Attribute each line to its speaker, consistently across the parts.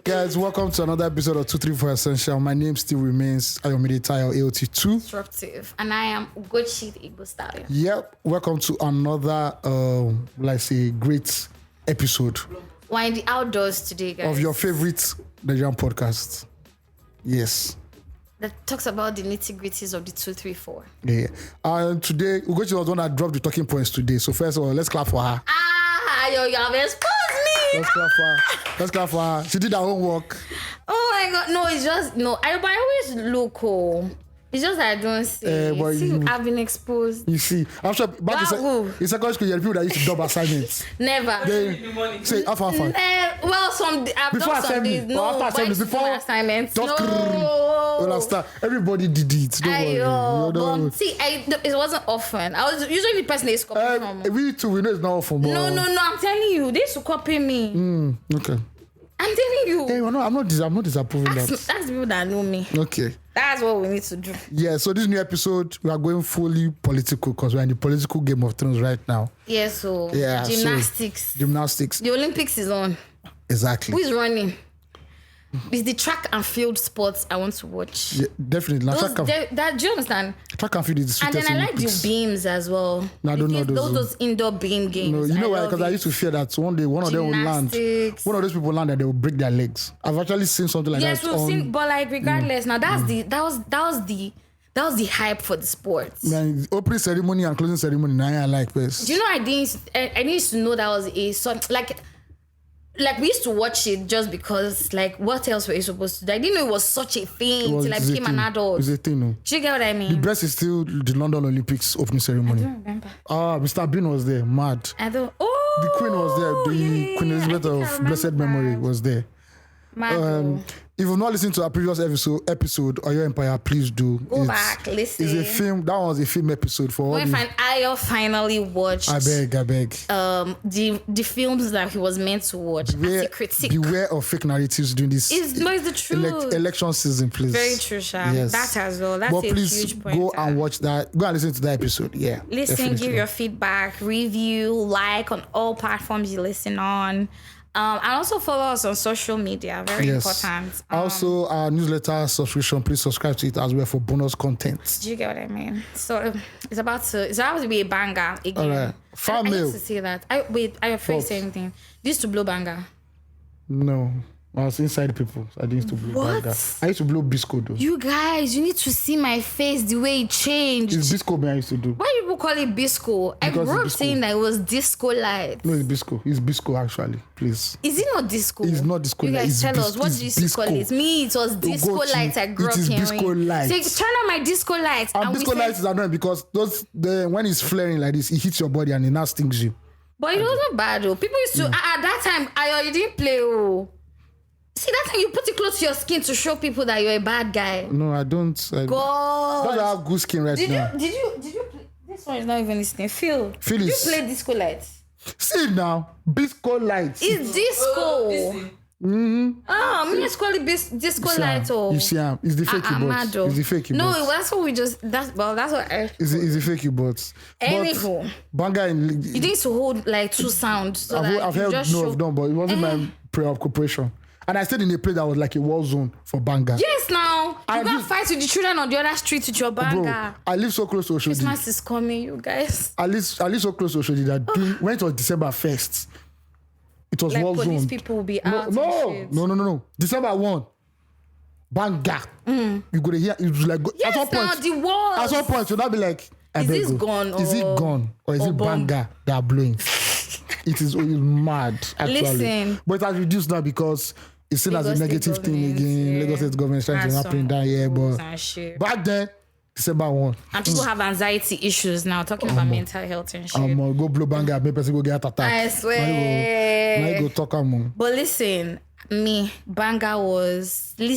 Speaker 1: Guys, welcome to another episode of 234 Essential. My name still remains Ayomide Tayo AOT2.
Speaker 2: Disruptive. And I am Ugochi the Igbo Stallion.
Speaker 1: Yep, welcome to another, great episode.
Speaker 2: We're in the outdoors today, guys.
Speaker 1: Of your favorite Nigerian podcast. Yes.
Speaker 2: That talks about the nitty-gritties of the 234.
Speaker 1: Yeah. And today, Ugochi was the one that dropped the talking points today. So first of all, let's clap for her.
Speaker 2: You have exposed me.
Speaker 1: Let's clap for her. She did her homework.
Speaker 2: Oh my God. No, it's just, no. I always look, It's just that I don't see. I've been exposed.
Speaker 1: You see, I'm sure back in secondary school, you had people that used to double assignments.
Speaker 2: Never.
Speaker 1: They say, I've done some
Speaker 2: days. No,
Speaker 1: after assembly, before
Speaker 2: assignments.
Speaker 1: Just
Speaker 2: No.
Speaker 1: Understand? Everybody did it. Don't worry.
Speaker 2: See, it wasn't often. I was usually the person they used to copy from.
Speaker 1: We too, we know it's not often.
Speaker 2: No, I'm telling you, they used to copy me.
Speaker 1: Okay.
Speaker 2: I'm telling you.
Speaker 1: Hey, I'm not disapproving that.
Speaker 2: That's the people that know me.
Speaker 1: Okay.
Speaker 2: That's what we need to do.
Speaker 1: Yeah, so this new episode, we are going fully political because we're in the political Game of Thrones right now.
Speaker 2: Yeah, gymnastics.
Speaker 1: Gymnastics.
Speaker 2: The Olympics is on.
Speaker 1: Exactly.
Speaker 2: Who is running? It's the track and field sports I want to watch.
Speaker 1: Yeah, definitely.
Speaker 2: Do you understand?
Speaker 1: Track and field is the sweetest.
Speaker 2: And then I like the beams as well.
Speaker 1: No, I don't know
Speaker 2: those indoor beam games.
Speaker 1: No, you know why? Because I used to fear that one day one of them will land. One of those people land and they will break their legs. I've actually seen something like that.
Speaker 2: Yes, we've seen, but like regardless, now that was the hype for the sport.
Speaker 1: Man, opening ceremony and closing ceremony, now I like this.
Speaker 2: Do you know I didn't to know that was a sort like we used to watch it just because like what else were you supposed to do? I didn't know it was such a thing till I became an adult.
Speaker 1: It's a thing, no?
Speaker 2: Do you get what I mean?
Speaker 1: The best is still the London Olympics opening ceremony.
Speaker 2: I don't remember.
Speaker 1: Mr. Bean was there, mad. The Queen was there, the Queen Elizabeth of blessed memory was there. If you've not listened to our previous episode Oyo Empire, please do.
Speaker 2: Go back, listen.
Speaker 1: It's a film. That was a film episode for all.
Speaker 2: Ayo finally watched.
Speaker 1: I beg.
Speaker 2: The films that he was meant to watch.
Speaker 1: Beware of fake narratives during this.
Speaker 2: It's the truth.
Speaker 1: Election season, please.
Speaker 2: Very true, Sha. Yes. That as well. That's a huge point.
Speaker 1: Go and watch that. Go and listen to that episode. Yeah.
Speaker 2: Listen,
Speaker 1: definitely.
Speaker 2: give your feedback, review, like on all platforms you listen on. And also follow us on social media. Very important.
Speaker 1: Also, our newsletter subscription, please subscribe to it as well for bonus content.
Speaker 2: Do you get what I mean? So it's about to be a banger again.
Speaker 1: All right. Fan mail.
Speaker 2: I used to say that. Are you afraid to say anything? This to blow banger.
Speaker 1: No. I was inside people. I didn't used to blow banger. I used to blow Bisco though.
Speaker 2: You guys, you need to see my face, the way it changed.
Speaker 1: It's Bisco me I used to do.
Speaker 2: Why do people call it Bisco? I grew up saying that it was disco light.
Speaker 1: No, it's Bisco. It's Bisco actually. Please.
Speaker 2: Is it not disco?
Speaker 1: It's not disco light.
Speaker 2: You guys tell us, what do you used to call it? Me, it was disco lights I grew up hearing.
Speaker 1: It is Bisco lights.
Speaker 2: So turn on my disco lights.
Speaker 1: And disco lights is annoying because when it's flaring like this, it hits your body and it now stings you.
Speaker 2: But it wasn't bad though. People used to, at that time, you didn't play. See, that time you put it close to your skin to show people that you're a bad guy.
Speaker 1: No, I don't.
Speaker 2: God.
Speaker 1: But I have good skin right now.
Speaker 2: Did you play? This one is not even listening. Phil, did you play disco lights?
Speaker 1: See now, disco lights.
Speaker 2: It's disco. Let's call it disco lights.
Speaker 1: You see, it's the fake bots. It's the fake bots.
Speaker 2: No, that's what we just. That's what I.
Speaker 1: It's the fake bots.
Speaker 2: Anyhow,
Speaker 1: banger
Speaker 2: you need to hold like two sounds. So
Speaker 1: I've heard I've done, but it wasn't my prayer of cooperation. And I stayed in a place that was like a war zone for banga.
Speaker 2: Yes, now. You can't fight with the children on the other street with your banga.
Speaker 1: Bro, I live so close to Oshodi.
Speaker 2: Christmas is coming, you guys.
Speaker 1: I live so close to Oshodi that when it was December 1st, it was war zone.
Speaker 2: Police people will be out.
Speaker 1: No. December 1, banga. You go to hear, it was like,
Speaker 2: yes,
Speaker 1: at some point, you'll not be like,
Speaker 2: is it gone
Speaker 1: or is it banga that are blowing? It is mad, actually. Listen. But it has reduced now because it's seen as a negative thing again. Lagos State government is trying to happen down here. But back then, December 1.
Speaker 2: And people have anxiety issues now, talking about mental health and shit.
Speaker 1: Go blow banger, make person go get attack.
Speaker 2: I swear.
Speaker 1: Now you go talk among.
Speaker 2: But listen, Banga was... We're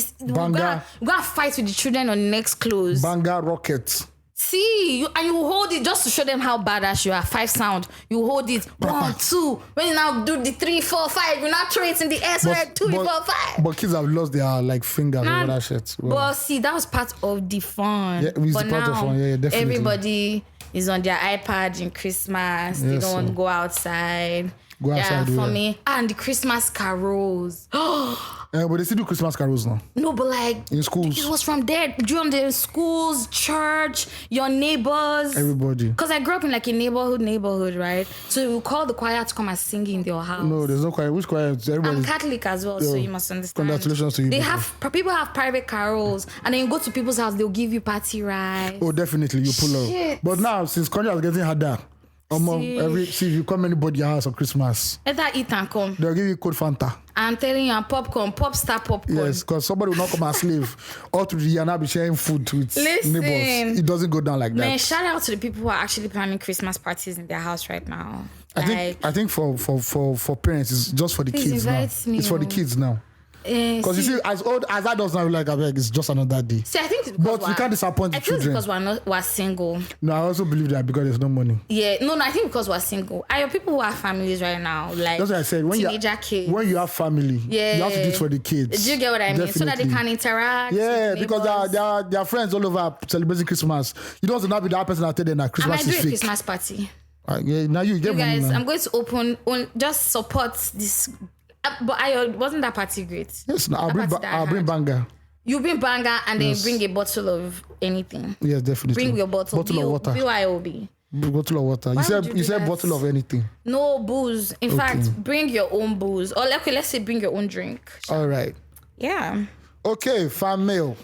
Speaker 2: gonna fight with the children on next close.
Speaker 1: Banga rocket.
Speaker 2: See, you hold it just to show them how badass you are. 5 sound. You hold it. 1, 2. When you now do the 3, 4, 5, you now throw it in the air. So 2, 4, 5.
Speaker 1: But kids have lost their fingers over that shit.
Speaker 2: Well, but see, that was part of the fun.
Speaker 1: Yeah, it was
Speaker 2: but
Speaker 1: the part of fun. Yeah, definitely.
Speaker 2: Everybody is on their iPad in Christmas. They don't want to go outside.
Speaker 1: For
Speaker 2: me. And the Christmas carols.
Speaker 1: But they still do Christmas carols now.
Speaker 2: No, but like
Speaker 1: in schools.
Speaker 2: It was from there. During the schools, church, your neighbors.
Speaker 1: Everybody.
Speaker 2: Because I grew up in like a neighborhood, right? So we call the choir to come and sing in your house.
Speaker 1: No, there's no choir. Which choir? Everybody.
Speaker 2: I'm Catholic as well, so you must understand.
Speaker 1: Congratulations to you.
Speaker 2: People have private carols, and then you go to people's house, they'll give you party rice.
Speaker 1: Oh, definitely, you pull up. But now, since country is getting harder, if you come anybody your house on Christmas,
Speaker 2: either eat and come.
Speaker 1: They'll give you cold Fanta.
Speaker 2: I'm telling you, and popcorn, popstar popcorn.
Speaker 1: Yes, because somebody will not come and slave all through the year and I'll be sharing food with neighbors. It doesn't go down like that.
Speaker 2: Man, shout out to the people who are actually planning Christmas parties in their house right now.
Speaker 1: I think for parents, it's just for the kids now. It's for the kids now. Because you see, as old as that does now, like it's just another day.
Speaker 2: See, I think,
Speaker 1: but we can't disappoint the children.
Speaker 2: Because we're single.
Speaker 1: No, I also believe that because there's no money.
Speaker 2: Yeah, no, I think because we're single. Are your people who have families right now, like
Speaker 1: that's what I said. When
Speaker 2: kids.
Speaker 1: When you have family, you have to do it for the kids.
Speaker 2: Do you get what I mean? Definitely. So that they can interact.
Speaker 1: Yeah, because there are friends all over celebrating Christmas. You don't have to not be that person that tell them that Christmas is fake.
Speaker 2: I do a Christmas party.
Speaker 1: Yeah, now you get
Speaker 2: guys,
Speaker 1: money now.
Speaker 2: I'm going to open just support this. But wasn't that party great?
Speaker 1: Yes, no, I'll bring banger.
Speaker 2: You bring banger and then bring a bottle of anything.
Speaker 1: Yes, definitely.
Speaker 2: Bring your bottle of water. BYOB.
Speaker 1: Bottle of water. You said bottle of anything.
Speaker 2: No booze. In fact, bring your own booze. Or let's say bring your own drink.
Speaker 1: All right.
Speaker 2: Yeah.
Speaker 1: Okay, fan mail.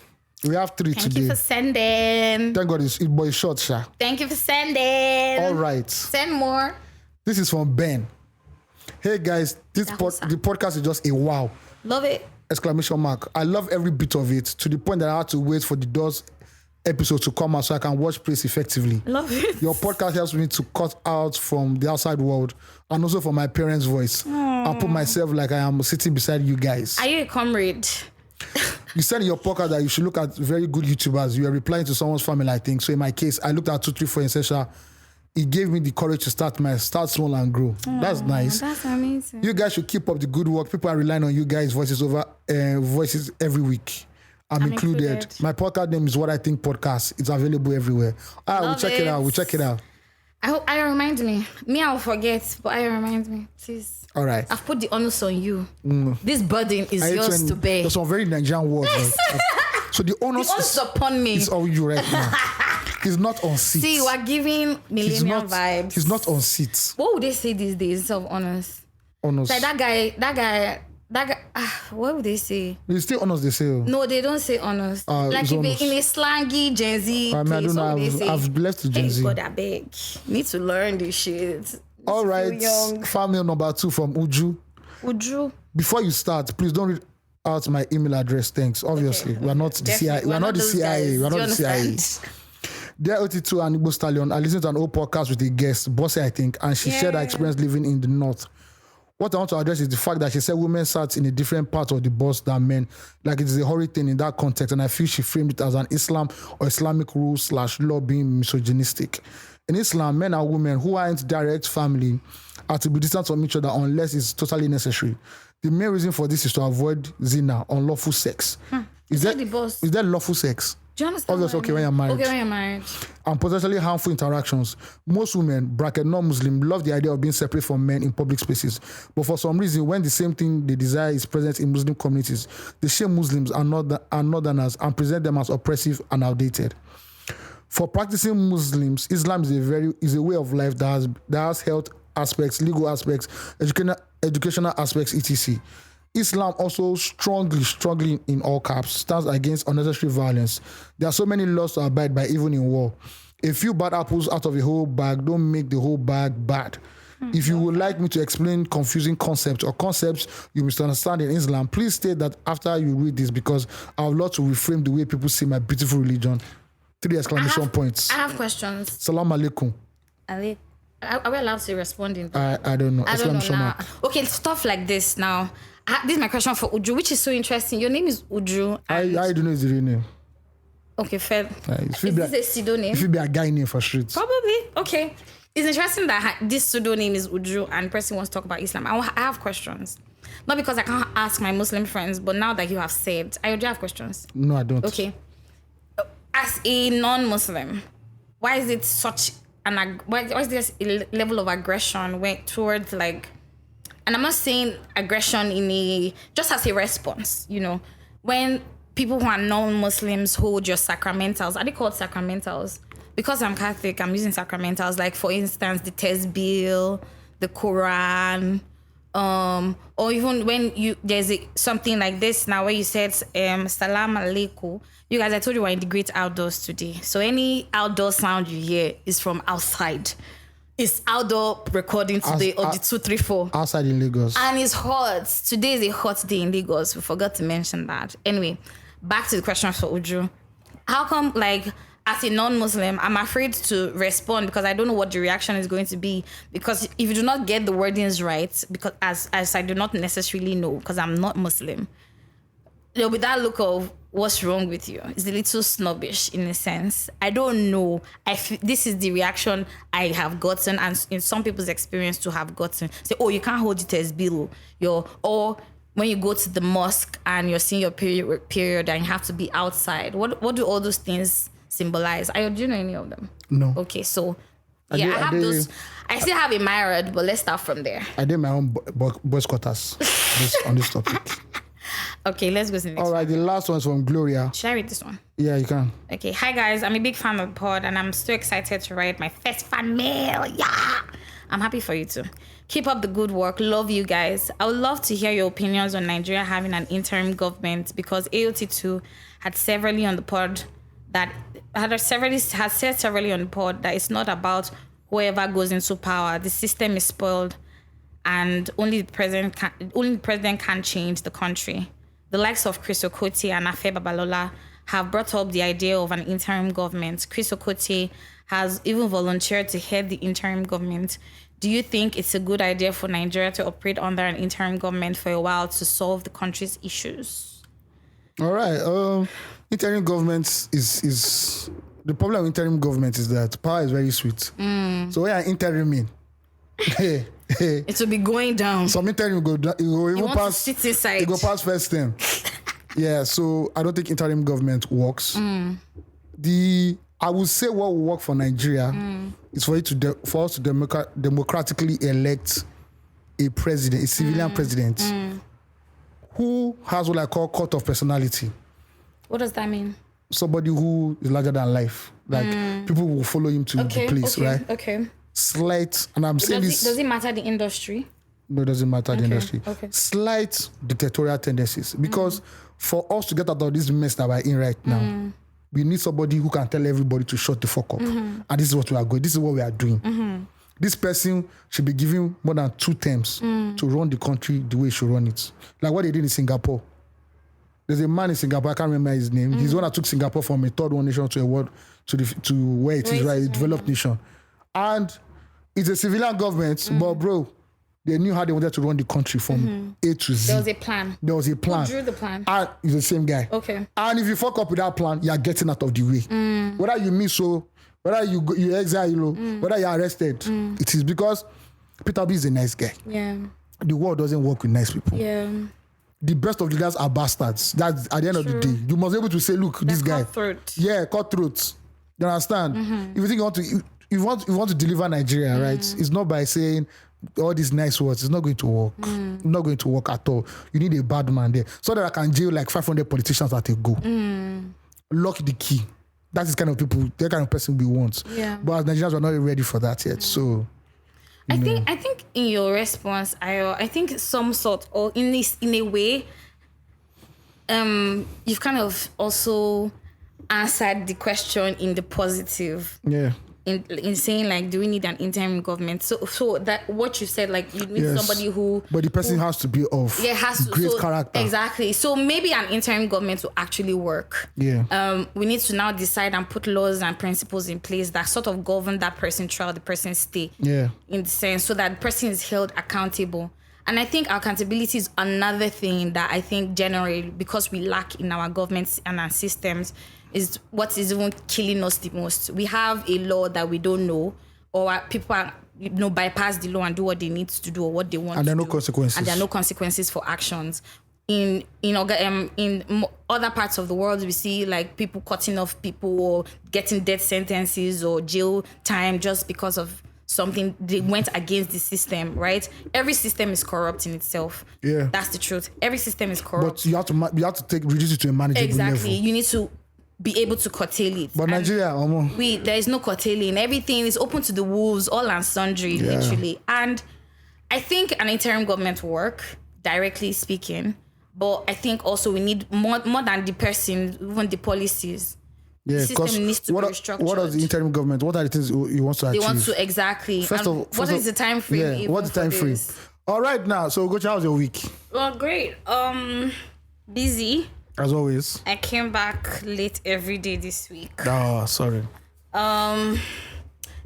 Speaker 1: We have 3 today.
Speaker 2: Thank you for sending.
Speaker 1: Thank God it's short, Sha.
Speaker 2: Thank you for sending.
Speaker 1: All right.
Speaker 2: Send more.
Speaker 1: This is from Ben. Hey guys, the podcast is just a wow.
Speaker 2: Love it.
Speaker 1: Exclamation mark. I love every bit of it to the point that I had to wait for the Doors episode to come out so I can watch Praise effectively.
Speaker 2: Love it.
Speaker 1: Your podcast helps me to cut out from the outside world and also from my parents' voice. I put myself like I am sitting beside you guys.
Speaker 2: Are you a comrade?
Speaker 1: You said in your podcast that you should look at very good YouTubers. You are replying to someone's family, I think. So in my case, I looked at 2, 3, 4 Essential. It gave me the courage to start small and grow. That's nice.
Speaker 2: That's amazing.
Speaker 1: You guys should keep up the good work. People are relying on you guys' voices every week. I'm included. My podcast name is What I Think Podcast. It's available everywhere. We'll check it out.
Speaker 2: I hope I remind me. I'll forget, but I remind me, please.
Speaker 1: All right.
Speaker 2: I've put the onus on you. This burden is yours to bear.
Speaker 1: There's some very Nigerian words. So the onus
Speaker 2: upon me.
Speaker 1: It's on you right now. He's not on seats.
Speaker 2: See, we're giving millennial vibes.
Speaker 1: He's not on seats.
Speaker 2: What would they say these days of honors?
Speaker 1: Honors.
Speaker 2: Like that guy. What would they say?
Speaker 1: It's still honors, they say.
Speaker 2: No, they don't say honors. Like in a slangy Gen Z place,
Speaker 1: I don't know. I've left to Gen Z.
Speaker 2: God, I beg. Need to learn this shit.
Speaker 1: All right. Family number 2 from Uju.
Speaker 2: Uju.
Speaker 1: Before you start, please don't read out my email address. Thanks. Obviously, we're not the CIA. We're not the CIA. We're not the CIA. Dear OT2 and Igbo Stallion, I listened to an old podcast with a guest, Bossy, I think, and she shared her experience living in the north. What I want to address is the fact that she said women sat in a different part of the bus than men, like it is a hurricane in that context, and I feel she framed it as an Islam or Islamic rule/law being misogynistic. In Islam, men and women who aren't direct family are to be distant from each other unless it's totally necessary. The main reason for this is to avoid zina, unlawful sex. Is that lawful sex?
Speaker 2: Do you understand?
Speaker 1: Obviously, okay, when you're married.
Speaker 2: Okay, when you're married.
Speaker 1: And potentially harmful interactions. Most women, non-Muslim, love the idea of being separate from men in public spaces. But for some reason, when the same thing they desire is present in Muslim communities, they shame Muslims and northerners and present them as oppressive and outdated. For practicing Muslims, Islam is a way of life that has health aspects, legal aspects, educational aspects, etc. Islam also strongly in all caps, stands against unnecessary violence. There are so many laws to abide by, even in war. A few bad apples out of a whole bag don't make the whole bag bad. If you would like me to explain confusing concepts or concepts you misunderstand in Islam, please state that after you read this, because I would love to reframe the way people see my beautiful religion. 3 exclamation points.
Speaker 2: I have questions.
Speaker 1: Salam alaikum.
Speaker 2: Are we allowed to respond in?
Speaker 1: I don't know.
Speaker 2: I don't know now. Okay, stuff like this now. This is my question for Uju, which is so interesting. Your name is Uju.
Speaker 1: I don't know his real name.
Speaker 2: Okay, fair.
Speaker 1: Is this a pseudonym? If it be a guy name for streets.
Speaker 2: Probably. Okay. It's interesting that this pseudonym is Uju and the person wants to talk about Islam. I have questions. Not because I can't ask my Muslim friends, but now that you have said, I do have questions.
Speaker 1: No, I don't.
Speaker 2: Okay. As a non-Muslim, why is it such why is there a level of aggression towards like and I'm not saying aggression just as a response, when people who are non-Muslims hold your sacramentals. Are they called sacramentals? Because I'm Catholic, I'm using sacramentals. Like, for instance, the Tesbil, the Quran, or even when there's something like this now where you said Salam Alaikum. You guys, I told you we're in the great outdoors today. So any outdoor sound you hear is from outside. It's outdoor recording today of the 234.
Speaker 1: Outside in Lagos.
Speaker 2: And it's hot. Today is a hot day in Lagos. We forgot to mention that. Anyway, back to the question for Uju. How come, like, as a non-Muslim, I'm afraid to respond because I don't know what the reaction is going to be. Because if you do not get the wordings right, because as I do not necessarily know, because I'm not Muslim, there'll be that look of what's wrong with you. It's a little snobbish in a sense. I don't know. This is the reaction I have gotten, and in some people's experience to have gotten. Say, oh, you can't hold it as bill. Or when you go to the mosque and you're seeing your period and you have to be outside. What do all those things symbolize? Do you know any of them?
Speaker 1: No.
Speaker 2: Okay, so I have those. I still have a myriad, but let's start from there.
Speaker 1: I did my own boys quarters on this topic.
Speaker 2: Okay, let's go to the next
Speaker 1: All right,
Speaker 2: one.
Speaker 1: the last one's from Gloria.
Speaker 2: Should I read this one?
Speaker 1: Yeah, you can.
Speaker 2: Okay, hi guys. I'm a big fan of the pod and I'm so excited to write my first fan mail. Yeah! I'm happy for you too. Keep up the good work. Love you guys. I would love to hear your opinions on Nigeria having an interim government because AOT2 had said severally on the pod that it's not about whoever goes into power. The system is spoiled and only the president can change the country. The likes of Chris Okoti and Afe Babalola have brought up the idea of an interim government. Chris Okoti has even volunteered to head the interim government. Do you think it's a good idea for Nigeria to operate under an interim government for a while to solve the country's issues?
Speaker 1: All right. Interim government is the problem with interim government is that power is very sweet. So when you're interim,
Speaker 2: it will be going down.
Speaker 1: Some interim go down. It will even pass.
Speaker 2: Sit inside.
Speaker 1: It go past first term. Yeah. So I don't think interim government works. I would say what will work for Nigeria is for us to democratically elect a president, a civilian president, who has what I call cult of personality.
Speaker 2: What does that mean?
Speaker 1: Somebody who is larger than life. Like people will follow him to the place, right?
Speaker 2: Okay.
Speaker 1: Slight, and I'm saying this.
Speaker 2: Does it matter the industry?
Speaker 1: No, it doesn't matter the industry.
Speaker 2: Okay.
Speaker 1: Slight dictatorial tendencies. Because for us to get out of this mess that we're in right now, we need somebody who can tell everybody to shut the fuck up. And this is what we are going. This is what we are doing. This person should be given more than 2 terms to run the country the way he should run it. Like what they did in Singapore. There's a man in Singapore, I can't remember his name. He's the one that took Singapore from a third world nation to a world to where it is, right? A developed nation. And it's a civilian government, but bro, they knew how they wanted to run the country from A to Z.
Speaker 2: There was a plan.
Speaker 1: Who
Speaker 2: drew the plan?
Speaker 1: And it's the same guy.
Speaker 2: Okay.
Speaker 1: And if you fuck up with that plan, you're getting out of the way. Whether you miss whether you exile, whether you're arrested, it is because Peter B is a nice guy.
Speaker 2: Yeah.
Speaker 1: The world doesn't work with nice people.
Speaker 2: Yeah.
Speaker 1: The best of the guys are bastards. That's at the end of the day. You must be able to say, look, this guy.
Speaker 2: Cutthroat.
Speaker 1: Yeah, cutthroat. You understand? If you think you want to deliver Nigeria, right? It's not by saying all these nice words. It's not going to work. It's not going to work at all. You need a bad man there. So that I can jail like 500 politicians at a go. Lock the key. That's the kind of people, the kind of person we want.
Speaker 2: Yeah.
Speaker 1: But as Nigerians, we're not ready for that yet. So
Speaker 2: I think in your response, I think some sort or in a way, you've kind of also answered the question in the positive.
Speaker 1: Yeah.
Speaker 2: In saying like, do we need an interim government? So that what you said, like you need somebody who.
Speaker 1: But the person has to be of great character.
Speaker 2: Exactly. So maybe an interim government will actually work.
Speaker 1: Yeah.
Speaker 2: We need to now decide and put laws and principles in place that sort of govern that person throughout the person's stay.
Speaker 1: Yeah.
Speaker 2: In the sense, so that the person is held accountable. And I think accountability is another thing that I think generally, because we lack in our governments and our systems, is what is even killing us the most. We have a law that we don't know, or people are, bypass the law and do what they need to do or what they want to do.
Speaker 1: And there are no consequences.
Speaker 2: And there are no consequences for actions. In other parts of the world, we see like people cutting off people or getting death sentences or jail time just because of something, they went against the system, right? Every system is corrupt in itself.
Speaker 1: Yeah.
Speaker 2: That's the truth. Every system is corrupt.
Speaker 1: But you have to reduce it to a manageable level.
Speaker 2: Exactly. You need to be able to curtail it.
Speaker 1: But Nigeria,
Speaker 2: there is no curtailing. Everything is open to the wolves, all and sundry, literally. And I think an interim government will work, directly speaking. But I think also we need more than the person, even the policies.
Speaker 1: Yeah,
Speaker 2: the system needs to be restructured.
Speaker 1: What does the interim government? What are the things you want to achieve?
Speaker 2: They want to exactly. What is the time frame?
Speaker 1: Yeah, what's the time frame? All right, now. So, Gochi, how's your week?
Speaker 2: Well, great. Busy.
Speaker 1: As always.
Speaker 2: I came back late every day this week.
Speaker 1: Oh, sorry.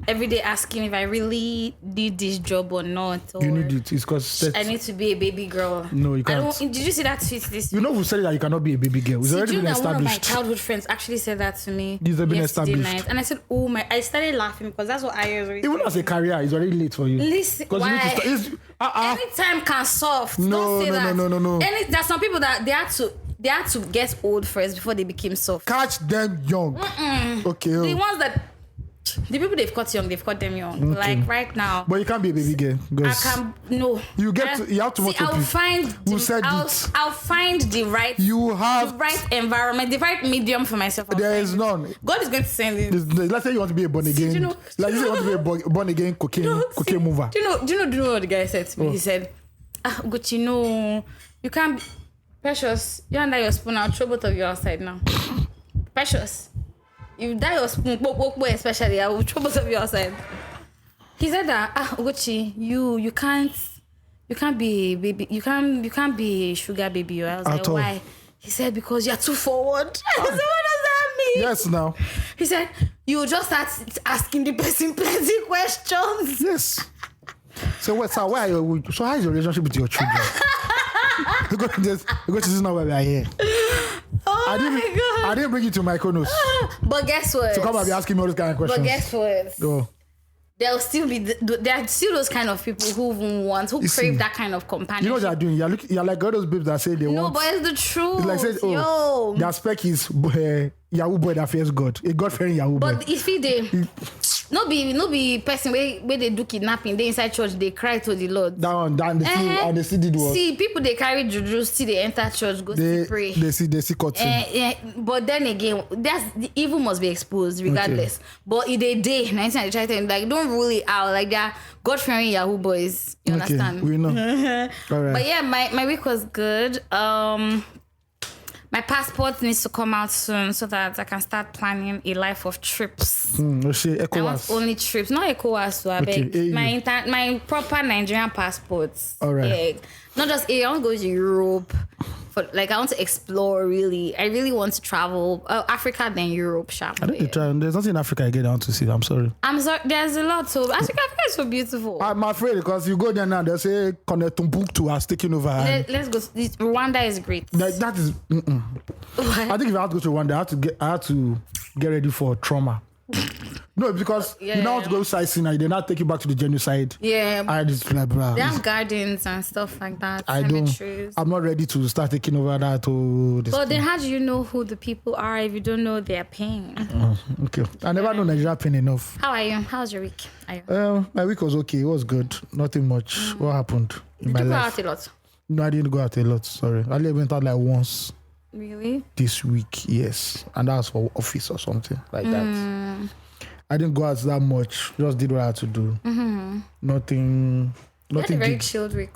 Speaker 2: Every day asking if I really need this job or not. Or
Speaker 1: you need it. It's because
Speaker 2: I need to be a baby girl.
Speaker 1: No, you can't.
Speaker 2: Did you see that tweet this week?
Speaker 1: You know who said that you cannot be a baby girl? It's already been established. One of my
Speaker 2: childhood friends actually said that to me.
Speaker 1: It's been established.
Speaker 2: Night. And I said, oh my, I started laughing because that's what I always
Speaker 1: even as a career, it's already late for you.
Speaker 2: Listen, why?
Speaker 1: You need to
Speaker 2: anytime can soft.
Speaker 1: No,
Speaker 2: Don't say that.
Speaker 1: No.
Speaker 2: There's some people that they had to get old first before they became soft.
Speaker 1: Catch them young. Okay.
Speaker 2: The ones that the people they've caught young, they've caught them young. Okay. Like right now.
Speaker 1: But you can't be a baby girl.
Speaker 2: I can no.
Speaker 1: You have to watch.
Speaker 2: I'll find the right.
Speaker 1: You have
Speaker 2: the right environment, the right medium for myself.
Speaker 1: There is none.
Speaker 2: God is going to send it.
Speaker 1: Let's say you want to be a born again. You say you want to be a born again cocaine mover.
Speaker 2: Do you know what the guy said to me? He said, Gucci, no, you can't. Precious, you under your spoon. I'll throw both of you outside now. Precious. You die your spoon, especially, I will throw both of you outside. He said that, Gucci, you can't be baby, you can't be a sugar baby. I was like, why? He said, because you're too forward. I said, what does that mean?
Speaker 1: Yes, now.
Speaker 2: He said, you just start asking the person plenty questions.
Speaker 1: Yes. So how is your relationship with your children? Because this is not why we are here.
Speaker 2: Oh my God.
Speaker 1: I didn't bring you to my Mykonos.
Speaker 2: But guess what?
Speaker 1: To come and be asking me all those kind of questions.
Speaker 2: But guess what?
Speaker 1: Oh.
Speaker 2: There are still those kind of people who crave that kind of companionship.
Speaker 1: You know what you're doing? You're like all those babes that say they want.
Speaker 2: No, but it's the truth.
Speaker 1: It's like say, their spec is Yahoo boy that fears God. A God-fearing Yahoo boy.
Speaker 2: But if they no be person where they do kidnapping, they inside church, they cry to the Lord.
Speaker 1: Down, and they see did what?
Speaker 2: See, people they carry juju, see they enter church, go see pray.
Speaker 1: They see cutting.
Speaker 2: But then again, the evil must be exposed regardless. Okay. But if they 19 try to like don't rule it out. Like they're God-fearing Yahoo boys. You understand?
Speaker 1: We know. All right.
Speaker 2: But yeah, my week was good. My passport needs to come out soon so that I can start planning a life of trips.
Speaker 1: I want
Speaker 2: only trips, not ECOWAS. So I beg. My proper Nigerian passports.
Speaker 1: All right.
Speaker 2: Yeah. Not just I want to go to Europe. I want to explore really. I really want to travel Africa then Europe.
Speaker 1: I don't try. There's nothing in Africa I get down to see. I'm sorry.
Speaker 2: There's a lot. So Africa is so beautiful.
Speaker 1: I'm afraid because you go there now, they say Timbuktu has taken over.
Speaker 2: Let's go. Rwanda is great.
Speaker 1: That is. I think if I have to go to Rwanda, I have to get ready for trauma. No, because you now have to go sightseeing and they now take you back to the genocide.
Speaker 2: Yeah.
Speaker 1: I just like, bro.
Speaker 2: They have gardens and stuff like that.
Speaker 1: I'm not ready to start taking over that.
Speaker 2: But then how do you know who the people are if you don't know their pain?
Speaker 1: Okay. I never know Nigeria pain enough.
Speaker 2: How are you? How's your week?
Speaker 1: My week was okay. It was good. Nothing much. What happened in my life?
Speaker 2: Did you go out a lot?
Speaker 1: No, I didn't go out a lot. Sorry. I only went out like once.
Speaker 2: Really?
Speaker 1: This week, yes. And that was for office or something like that. I didn't go out that much. Just did what I had to do. Mm-hmm. Nothing.
Speaker 2: You had a very chilled week.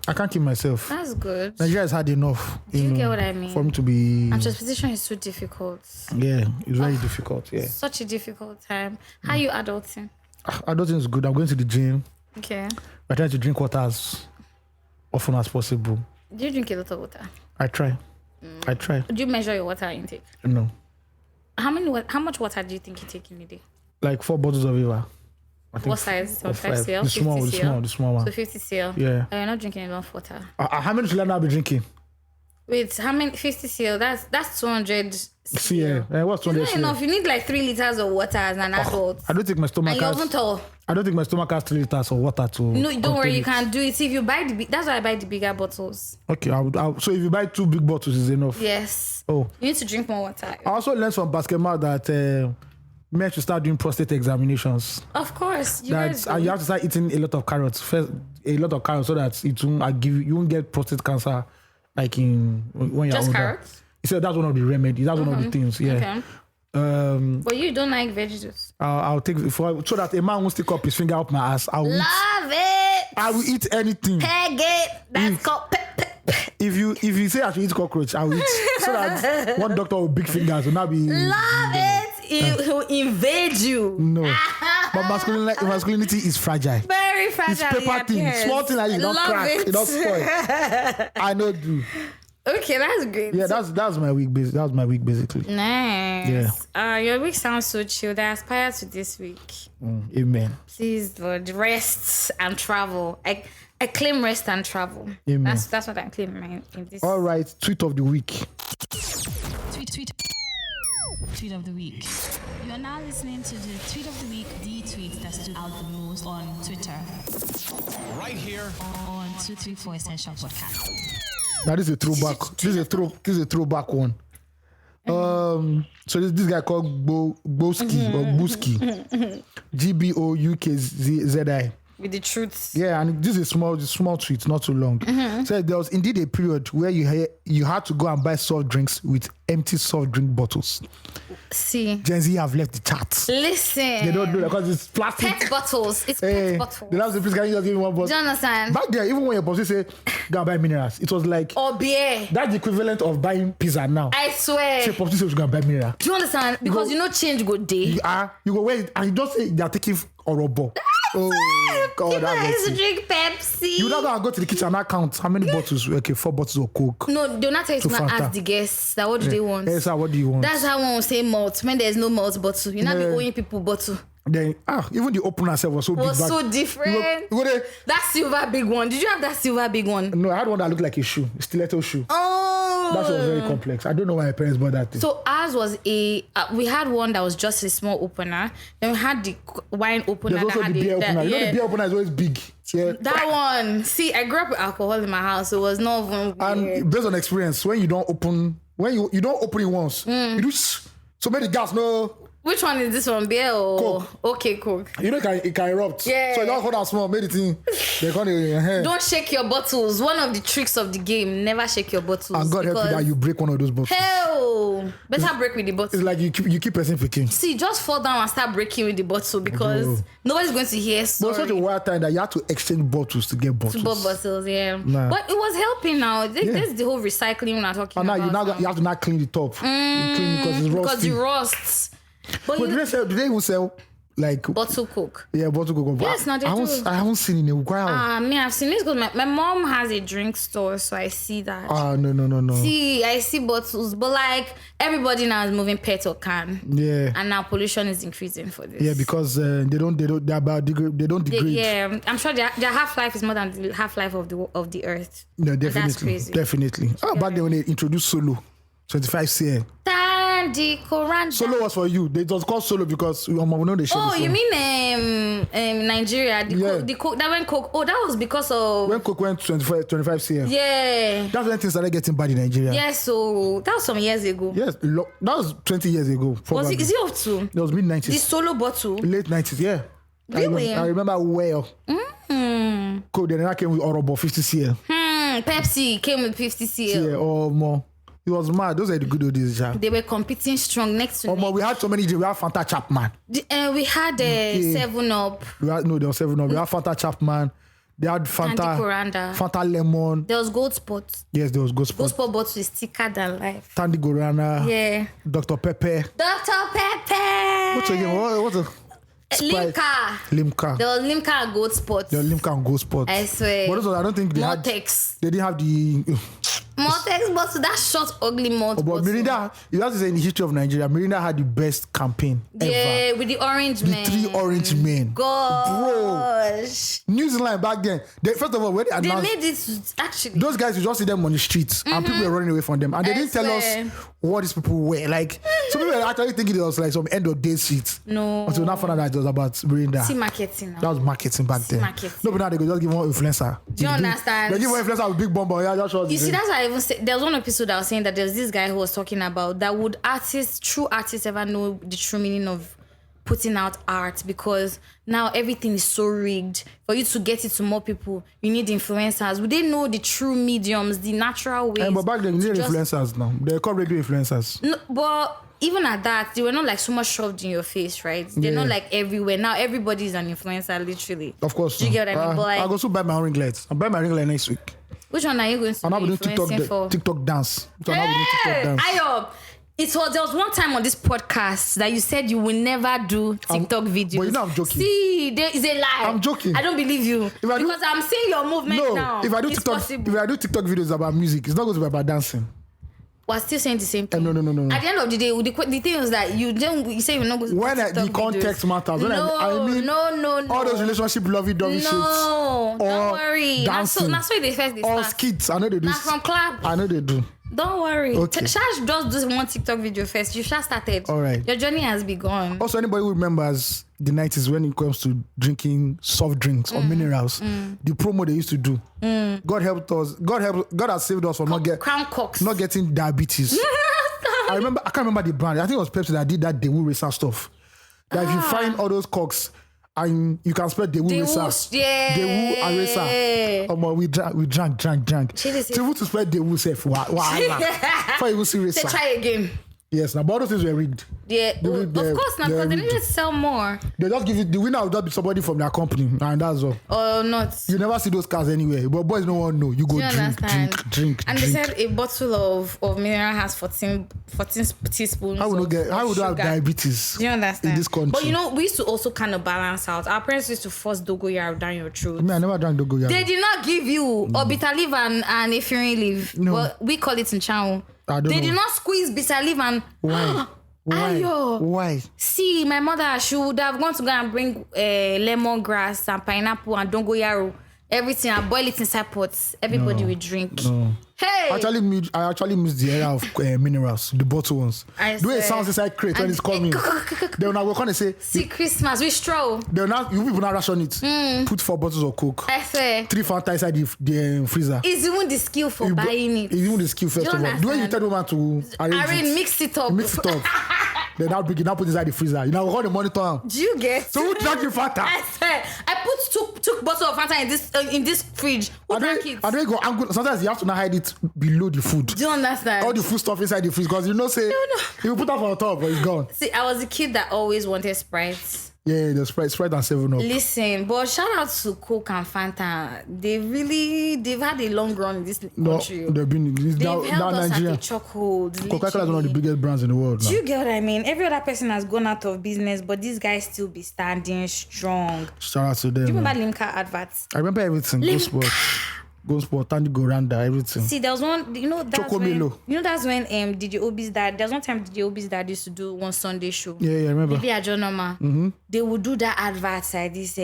Speaker 1: I can't keep myself.
Speaker 2: That's good.
Speaker 1: Nigeria has had enough.
Speaker 2: Do you get what I mean?
Speaker 1: For me to be...
Speaker 2: And transportation is so difficult.
Speaker 1: Yeah, it's very difficult. Yeah.
Speaker 2: Such a difficult time. How are you adulting?
Speaker 1: Adulting is good. I'm going to the gym.
Speaker 2: Okay.
Speaker 1: We're trying to drink water as often as possible.
Speaker 2: Do you drink a lot of water?
Speaker 1: I try.
Speaker 2: Do you measure your water intake?
Speaker 1: No.
Speaker 2: How much water do you think you take in a day?
Speaker 1: Like 4 bottles of Eva.
Speaker 2: What size? 5 cl?
Speaker 1: The small one.
Speaker 2: So 50 cl.
Speaker 1: Yeah.
Speaker 2: You're not drinking enough water.
Speaker 1: How many should I be drinking?
Speaker 2: Wait, how many? 50 cl? That's 200 cl.
Speaker 1: Yeah. What's 200
Speaker 2: It's not enough. You need like 3 liters of water as an adult.
Speaker 1: I don't think my stomach
Speaker 2: I
Speaker 1: don't think my stomach has 3 liters of water to.
Speaker 2: No, don't worry. You can do it. See, if you buy that's why I buy the bigger bottles.
Speaker 1: Okay. So if you buy 2 big bottles, is enough.
Speaker 2: Yes.
Speaker 1: Oh.
Speaker 2: You need to drink more water.
Speaker 1: I also learned from Basketball that men should start doing prostate examinations.
Speaker 2: Of course,
Speaker 1: And you have to start eating a lot of carrots first, so that you won't get prostate cancer like when you're
Speaker 2: just
Speaker 1: older.
Speaker 2: carrots.
Speaker 1: So that's one of the remedies. That's one of the things. Yeah.
Speaker 2: Okay. But you don't like vegetables.
Speaker 1: I'll take so that a man won't stick up his finger up my ass.
Speaker 2: Love it.
Speaker 1: I will eat anything.
Speaker 2: Peg it. That's called
Speaker 1: If you say I should eat cockroach, I will eat. So that one doctor with big fingers will not be.
Speaker 2: Love it. It will invade you.
Speaker 1: No. But masculinity is fragile.
Speaker 2: Very fragile.
Speaker 1: It's paper thing. Small thing that you don't crack. It don't spoil. I know do.
Speaker 2: Okay, that's great.
Speaker 1: Yeah, that's my week. That was my week basically.
Speaker 2: Nice. Yeah. Your week sounds so chill. I aspire to this week.
Speaker 1: Amen.
Speaker 2: Please, Lord, rest and travel. I claim rest and travel.
Speaker 1: Amen.
Speaker 2: That's what I'm claiming in this.
Speaker 1: All right, tweet of the week.
Speaker 3: Tweet of the week. You are now listening to the tweet of the week, the tweet that stood out the most on Twitter.
Speaker 4: Right here
Speaker 3: on 234 Essential Podcast.
Speaker 1: Now this is a throwback. This is a throwback one. So this guy called Boski or Buski, GBOUKZI.
Speaker 2: With the truth.
Speaker 1: Yeah, and this is a small tweet, not too long. So there was indeed a period where you had to go and buy soft drinks with empty soft drink bottles.
Speaker 2: See,
Speaker 1: Gen Z have left the chat.
Speaker 2: Listen,
Speaker 1: they don't do that because it's plastic.
Speaker 2: Pet bottles. It's pet bottles.
Speaker 1: The last place, can you just give me one bottle?
Speaker 2: Do you understand?
Speaker 1: Back there, even when your boss say go and buy minerals, it was like
Speaker 2: or beer.
Speaker 1: That's the equivalent of buying pizza now.
Speaker 2: I swear.
Speaker 1: Say boss say you go and buy mineral.
Speaker 2: Do you understand? Because you know change good day.
Speaker 1: You go wait and you just say they are taking Orobo. Oh God,
Speaker 2: I used to drink Pepsi.
Speaker 1: You not go to the kitchen and count how many bottles. Okay, 4 bottles of Coke.
Speaker 2: No, they'll not tell you to ask the guests that what do they want.
Speaker 1: Yes, sir, what do you want?
Speaker 2: That's how one will say malt when there's no malt bottle. You're not be owing people bottle.
Speaker 1: Then even the opener itself was so big.
Speaker 2: So different. That silver big one. Did you have that silver big one?
Speaker 1: No, I had one that looked like a shoe, a stiletto shoe.
Speaker 2: Oh,
Speaker 1: that was very complex. I don't know why my parents bought that thing.
Speaker 2: So ours was we had one that was just a small opener. Then we had the wine opener.
Speaker 1: There's also the beer opener. You know the beer opener is always big. Yeah.
Speaker 2: That one. See, I grew up with alcohol in my house, so it was not even weird.
Speaker 1: And based on experience, when you don't open it once, you do so many gas no.
Speaker 2: Which one is this one? Beer or
Speaker 1: Coke?
Speaker 2: Okay, Coke.
Speaker 1: You know it can erupt.
Speaker 2: Yeah.
Speaker 1: So you don't hold on small, made it in. They can't.
Speaker 2: Don't shake your bottles. One of the tricks of the game: never shake your bottles.
Speaker 1: And God help you that you break one of those bottles.
Speaker 2: Hell, better break with the bottle.
Speaker 1: It's like you keep pressing picking.
Speaker 2: See, just fall down and start breaking with the bottle because nobody's going to hear. Sorry.
Speaker 1: But it's such a wild time that you have to exchange bottles to get bottles.
Speaker 2: Bottles, yeah.
Speaker 1: Nah.
Speaker 2: But it was helping now. This is the whole recycling we're talking about.
Speaker 1: And you have to not clean the top. You clean because it's rusty.
Speaker 2: Because it rusts. But
Speaker 1: do they even sell like
Speaker 2: bottle Coke?
Speaker 1: Yeah, bottle Coke.
Speaker 2: Yes, now they do.
Speaker 1: I haven't seen it in a while.
Speaker 2: I've seen this because my mom has a drink store, so I see that.
Speaker 1: No.
Speaker 2: See, I see bottles, but like everybody now is moving PET or can.
Speaker 1: Yeah.
Speaker 2: And now pollution is increasing for this.
Speaker 1: Yeah, because they don't degrade.
Speaker 2: Yeah, I'm sure their half-life is more than the half-life of the earth.
Speaker 1: No, definitely.
Speaker 2: That's crazy.
Speaker 1: Definitely. Back then when they introduced Solo, 25 cm.
Speaker 2: Tandy Koranda.
Speaker 1: Solo was for you. They just called Solo because we know they share.
Speaker 2: Oh, you mean Nigeria? The Coke that went Coke. Oh, that was because of
Speaker 1: when Coke went 25 cm.
Speaker 2: Yeah.
Speaker 1: That's when things started getting bad in Nigeria.
Speaker 2: Yes, so that was some years ago.
Speaker 1: Yes, that was 20 years ago. Probably.
Speaker 2: Is it up to?
Speaker 1: It was mid-90s.
Speaker 2: The Solo bottle.
Speaker 1: Late 90s, yeah.
Speaker 2: Really?
Speaker 1: I remember well. Coke then I came with Orobo 50 cl.
Speaker 2: Pepsi came with 50 cl.
Speaker 1: Yeah, or more. It was mad. Those are the good old days, yeah.
Speaker 2: They were competing strong next to me.
Speaker 1: We had so many drinks. We had Fanta Chapman.
Speaker 2: We had 7-Up.
Speaker 1: There was 7-Up. We had Fanta Chapman. They had Fanta Lemon.
Speaker 2: There was Gold Spot.
Speaker 1: Yes, there was Gold Spot.
Speaker 2: Gold Spot bottle is thicker than life.
Speaker 1: Tandy Guarana.
Speaker 2: Yeah.
Speaker 1: Dr. Pepper.
Speaker 2: Dr. Pepper.
Speaker 1: What's again? What's a... Limca.
Speaker 2: There was Limca and Gold Spot.
Speaker 1: There was Limca and Gold Spot.
Speaker 2: I swear.
Speaker 1: But also, I don't think they
Speaker 2: Mortex.
Speaker 1: They didn't have the...
Speaker 2: Mortex bottle. That short, ugly malt bottle.
Speaker 1: But Mirinda, you have to say in the history of Nigeria, Mirinda had the best campaign ever.
Speaker 2: Yeah, with the orange men.
Speaker 1: The 3 orange men.
Speaker 2: Gosh.
Speaker 1: Bro. New Zealand back then, first of all, when they announced...
Speaker 2: They made it, actually.
Speaker 1: Those guys, you just see them on the streets and people were running away from them. And they didn't tell us what these people were. Like, some people were actually thinking it was like some end of day shit.
Speaker 2: No.
Speaker 1: Until now found out that it was about Mirinda.
Speaker 2: See marketing now.
Speaker 1: That was marketing back then.
Speaker 2: Marketing.
Speaker 1: No, but now they could just give one influencer.
Speaker 2: Do you understand?
Speaker 1: They give one influencer with big bomber. Yeah, that's what
Speaker 2: you see, that's why I even said, there was one episode I was saying that there's this guy who was talking about that would true artists ever know the true meaning of putting out art because now everything is so rigged. For you to get it to more people, you need influencers. Would they know the true mediums, the natural ways?
Speaker 1: But back then, they need influencers now. They're called radio influencers.
Speaker 2: No, but even at that, they were not like so much shoved in your face, right? They're not like everywhere. Now everybody's an influencer, literally.
Speaker 1: Of course.
Speaker 2: Do you get what I mean? But like,
Speaker 1: I'll go to buy my own ring lights. I'll buy my ring light next week.
Speaker 2: Which one are you going to
Speaker 1: I'm
Speaker 2: be
Speaker 1: not doing TikTok dance.
Speaker 2: Ayo, there was one time on this podcast that you said you will never do TikTok videos.
Speaker 1: But you know I'm joking.
Speaker 2: See, there is a lie.
Speaker 1: I'm joking.
Speaker 2: I don't believe you. Because I'm seeing your movement now.
Speaker 1: If I do TikTok videos about music, it's not going to be about dancing.
Speaker 2: We're still saying the same thing.
Speaker 1: No.
Speaker 2: At the end of the day, the thing is that you say you're not going to
Speaker 1: when the context matters. When I mean
Speaker 2: no.
Speaker 1: All those relationship lovey-dovey shit.
Speaker 2: No, don't worry.
Speaker 1: Dancing.
Speaker 2: That's why they first
Speaker 1: or skits. I know they do.
Speaker 2: Not from club.
Speaker 1: I know they do.
Speaker 2: Don't worry.
Speaker 1: Okay.
Speaker 2: Shash just do one TikTok video first. You just started.
Speaker 1: All right.
Speaker 2: Your journey has begun.
Speaker 1: Also, anybody who remembers the 90s when it comes to drinking soft drinks or minerals, the promo they used to do. God helped us. God has saved us from not getting diabetes. I can't remember the brand. I think it was Pepsi that did that Daewoo Racer stuff. That if you find all those cocks and you can spell Daewoo Racer.
Speaker 2: Yeah.
Speaker 1: Daewoo and Racer. We drank. To spell Daewoo safe. Wow. For you see Racer.
Speaker 2: Try again.
Speaker 1: Yes, now but those things were rigged.
Speaker 2: Yeah, of course not, because they need to sell more.
Speaker 1: They just give it, the winner will just be somebody from their company, and that's all.
Speaker 2: Or not.
Speaker 1: You never see those cars anywhere, but boys don't want to know. You go drink. And
Speaker 2: they said a bottle of mineral has 14 teaspoons.
Speaker 1: How would I have diabetes?
Speaker 2: Do you understand?
Speaker 1: In this country.
Speaker 2: But we used to also kind of balance out. Our parents used to force dogoyaro down your throat.
Speaker 1: I never drank dogoyaro.
Speaker 2: They did not give you or bitter leaf and ephedrine leaf.
Speaker 1: No.
Speaker 2: Well, we call it in Chao.
Speaker 1: They
Speaker 2: did not squeeze bitter leaf and
Speaker 1: Why?
Speaker 2: See, my mother, she would have gone to go and bring lemongrass and pineapple and dongoyaro, everything, and boil it inside pots. Everybody will drink. No. Hey! I
Speaker 1: actually miss the era of minerals, the bottle ones. The way it sounds inside crate when it's coming. They will now going to say,
Speaker 2: see Christmas, we stroll.
Speaker 1: You people now ration it. Put 4 bottles of Coke.
Speaker 2: I say
Speaker 1: 3 Fanta inside the freezer.
Speaker 2: It's even the skill for buying it.
Speaker 1: It's even the skill first of all. The way you tell the man to arrange
Speaker 2: mix it up.
Speaker 1: Then now bring it, now put it inside the freezer. You now hold the monitor.
Speaker 2: Do you get?
Speaker 1: So who drank the Fanta?
Speaker 2: I said I put two bottles of Fanta in this fridge. Who drank it?
Speaker 1: I don't go angle. Sometimes you have to now hide it below the food.
Speaker 2: Do you understand?
Speaker 1: All the food stuff inside the fridge, because no. You put that on top, but it's gone.
Speaker 2: See, I was a kid that always wanted Sprite.
Speaker 1: Yeah, the Sprite and 7-Up.
Speaker 2: Listen, but shout out to Coke and Fanta. They've had a long run in this country.
Speaker 1: They've
Speaker 2: held us at a chokehold.
Speaker 1: Coca-Cola is one of the biggest brands in the world now.
Speaker 2: Do you get what I mean? Every other person has gone out of business, but these guys still be standing strong.
Speaker 1: Shout out to them.
Speaker 2: Do you remember Limca adverts?
Speaker 1: I remember everything. Go Sport, Tandy Goranda, everything.
Speaker 2: See, there was one, that's when DJ Obi's dad, there was one time DJ Obi's dad used to do one Sunday show.
Speaker 1: Yeah, I remember.
Speaker 2: Livy Ajonoma. They would do that advert like this.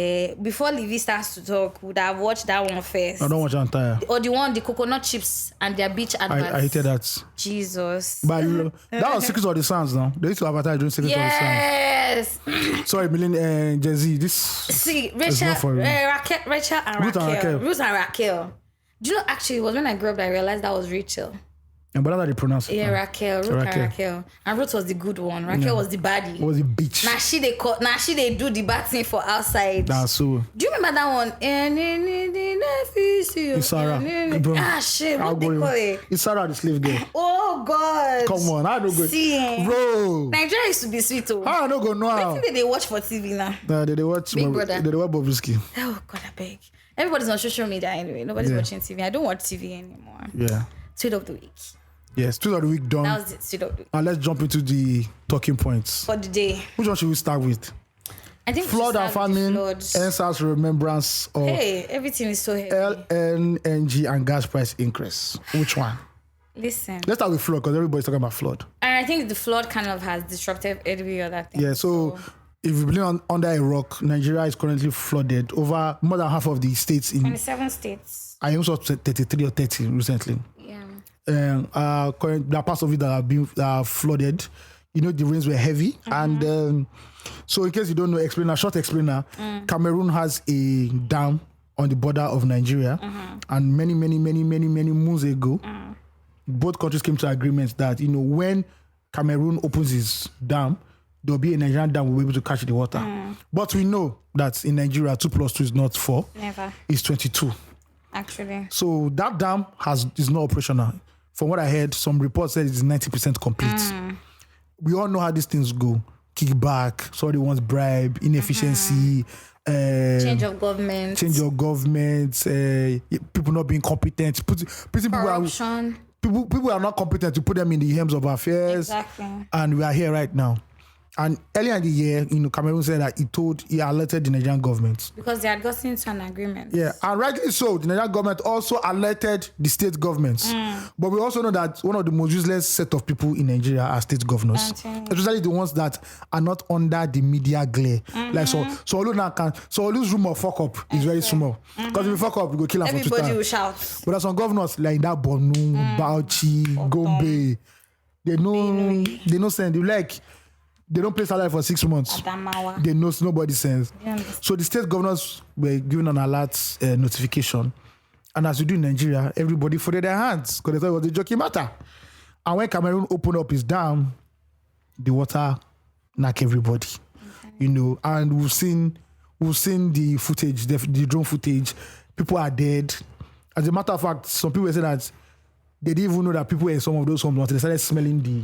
Speaker 2: Before Livy starts to talk, would have watched that one first.
Speaker 1: I don't watch entire.
Speaker 2: Or the coconut chips and their beach adverts.
Speaker 1: I hated that.
Speaker 2: Jesus.
Speaker 1: But that was Secrets of the Sands now. They used to advertise during Secrets of the Sands.
Speaker 2: Yes.
Speaker 1: Sorry, Millen Jay Z.
Speaker 2: Rachel and Ruth and Raquel. Do you know, actually, it was when I grew up that I realized that was Rachel.
Speaker 1: And but that's how they pronounce it.
Speaker 2: Yeah, Raquel. Raquel. And Ruth was the good one. Raquel was the baddie.
Speaker 1: Was the bitch.
Speaker 2: Now she do the bad thing for outside.
Speaker 1: That's so.
Speaker 2: Do you remember that one?
Speaker 1: It's Sarah.
Speaker 2: Shit. What they call it?
Speaker 1: It's Sarah, the slave girl.
Speaker 2: Oh, God.
Speaker 1: Come on. I don't go.
Speaker 2: See,
Speaker 1: bro.
Speaker 2: Nigeria used to be sweet, too.
Speaker 1: I don't go now.
Speaker 2: What they watch for TV now?
Speaker 1: Nah, they watch
Speaker 2: Big Brother.
Speaker 1: They watch Bobrisky.
Speaker 2: Oh, God, I beg. Everybody's on social media anyway. Nobody's watching TV. I don't watch TV anymore.
Speaker 1: Yeah.
Speaker 2: Tweet of the week.
Speaker 1: Yes, tweet of the week done.
Speaker 2: That was it. Tweet of the week.
Speaker 1: And let's jump into the talking points.
Speaker 2: For the day.
Speaker 1: Which one should we start with?
Speaker 2: I think
Speaker 1: flood and famine, END SARS remembrance, or
Speaker 2: everything is so heavy.
Speaker 1: LNG and gas price increase. Which one?
Speaker 2: Listen.
Speaker 1: Let's start with flood because everybody's talking about flood.
Speaker 2: And I think the flood kind of has disrupted every other thing.
Speaker 1: Yeah, so if you believe under a rock, Nigeria is currently flooded. Over more than half of the states in
Speaker 2: 27 states.
Speaker 1: I also saw 33 or 30 recently.
Speaker 2: Yeah.
Speaker 1: There are parts of it that have been flooded. You know, the rains were heavy. And so in case you don't know, short explainer, Cameroon has a dam on the border of Nigeria. And many moons ago, both countries came to agreement that, when Cameroon opens its dam, there'll be a Nigerian dam, we'll be able to catch the water. But we know that in Nigeria, 2 plus 2 is not 4.
Speaker 2: Never.
Speaker 1: It's 22.
Speaker 2: Actually.
Speaker 1: So that dam is not operational. From what I heard, some reports said it's 90% complete. We all know how these things go. Kickback, somebody wants bribe, inefficiency,
Speaker 2: Change of government,
Speaker 1: people not being competent,
Speaker 2: corruption.
Speaker 1: People are not competent to put them in the hands of affairs.
Speaker 2: Exactly.
Speaker 1: And we are here right now. And earlier in the year, Cameroon said that he alerted the Nigerian government.
Speaker 2: Because they had gotten into an agreement.
Speaker 1: Yeah, and rightly so, the Nigerian government also alerted the state governments. But we also know that one of the most useless set of people in Nigeria are state governors. Especially the ones that are not under the media glare. Like so Olu's room of fuck up is very small. Because if you fuck up, you go kill him for Twitter.
Speaker 2: Everybody will shout.
Speaker 1: But there's some governors like that Borno, Bauchi, Gombe. They know send you like. They don't pay salary for 6 months.
Speaker 2: Adamawa.
Speaker 1: They know nobody sends. So the state governors were given an alert notification. And as we do in Nigeria, everybody folded their hands because they thought it was a joking matter. And when Cameroon opened up his dam, the water knocked everybody. And we've seen the footage, the drone footage. People are dead. As a matter of fact, some people say that they didn't even know that people were in some of those homes until they started smelling the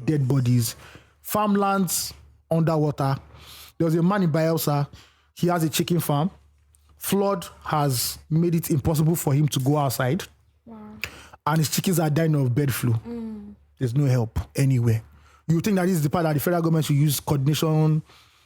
Speaker 1: dead bodies. Farmlands underwater. There was a man in Bielsa. He has a chicken farm. Flood has made it impossible for him to go outside. Wow. And his chickens are dying of bird flu. There's no help anywhere. You think that this is the part that the federal government should use coordination.